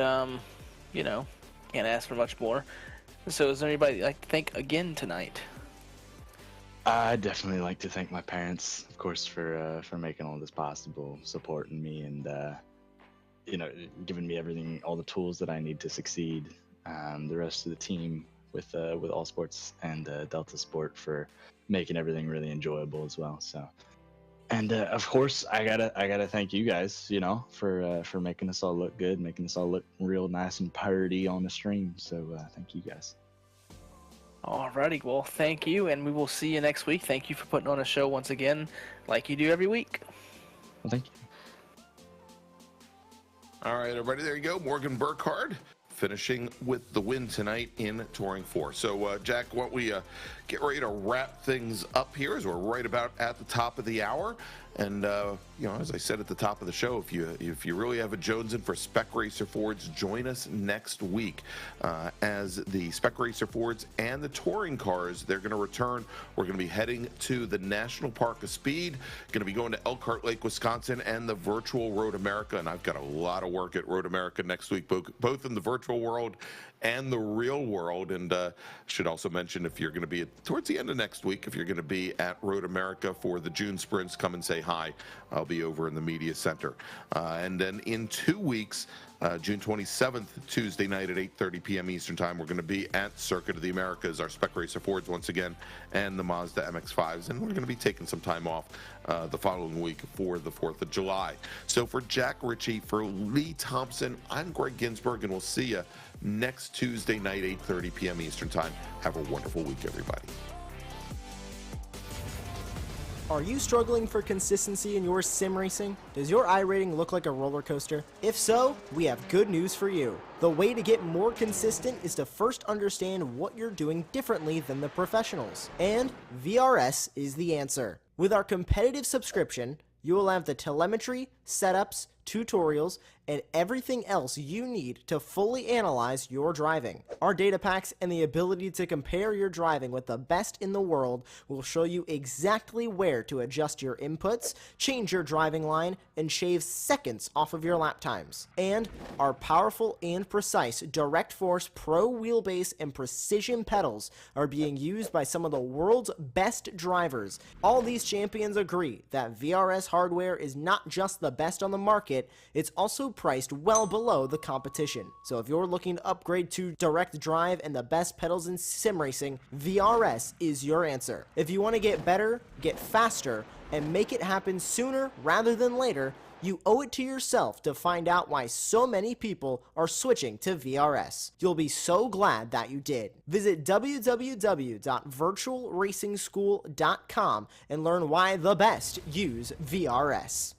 you know, can't ask for much more. So is there anybody you'd like to thank again tonight? I'd definitely like to thank my parents, of course, for making all this possible, supporting me, and you know, giving me everything, all the tools that I need to succeed. The rest of the team with All Sports and Delta Sport for making everything really enjoyable as well. So, and of course, I gotta thank you guys, you know, for making us all look good, making us all look real nice and purty on the stream. So thank you guys. Alrighty, well, thank you, and we will see you next week. Thank you for putting on a show once again, like you do every week. Well, thank you. All right, everybody, there you go. Morgan Burkhardt finishing with the win tonight in Touring 4. So, Jack, why don't we get ready to wrap things up here, as we're right about at the top of the hour. And, you know, as I said at the top of the show, if you really have a Jonesin for Spec Racer Fords, join us next week as the Spec Racer Fords and the touring cars, they're going to return. We're going to be heading to the National Park of Speed, going to be going to Elkhart Lake, Wisconsin, and the Virtual Road America. And I've got a lot of work at Road America next week, both in the virtual world and the real world. And should also mention, if you're going to be towards the end of next week, if you're going to be at Road America for the June sprints, come and say hi. I'll be over in the media center. And then in 2 weeks, June 27th, Tuesday night at 8:30 p.m. Eastern Time, we're going to be at Circuit of the Americas, our Spec Racer Fords once again, and the Mazda MX-5s. And we're going to be taking some time off the following week for the 4th of July. So for Jack Ritchie, for Lee Thompson, I'm Greg Ginsburg, and we'll see you next Tuesday night, 8:30 p.m. Eastern Time. Have a wonderful week, everybody. Are you struggling for consistency in your sim racing? Does your iRating look like a roller coaster? If so, we have good news for you. The way to get more consistent is to first understand what you're doing differently than the professionals. And VRS is the answer. With our competitive subscription, you will have the telemetry, setups, tutorials, and everything else you need to fully analyze your driving. Our data packs and the ability to compare your driving with the best in the world will show you exactly where to adjust your inputs, change your driving line, and shave seconds off of your lap times. And our powerful and precise Direct Force Pro wheelbase and precision pedals are being used by some of the world's best drivers. All these champions agree that VRS hardware is not just the best on the market, it's also priced well below the competition. So if you're looking to upgrade to direct drive and the best pedals in sim racing, VRS is your answer. If you want to get better, get faster, and make it happen sooner rather than later, you owe it to yourself to find out why so many people are switching to VRS. You'll be so glad that you did. Visit www.virtualracingschool.com and learn why the best use VRS.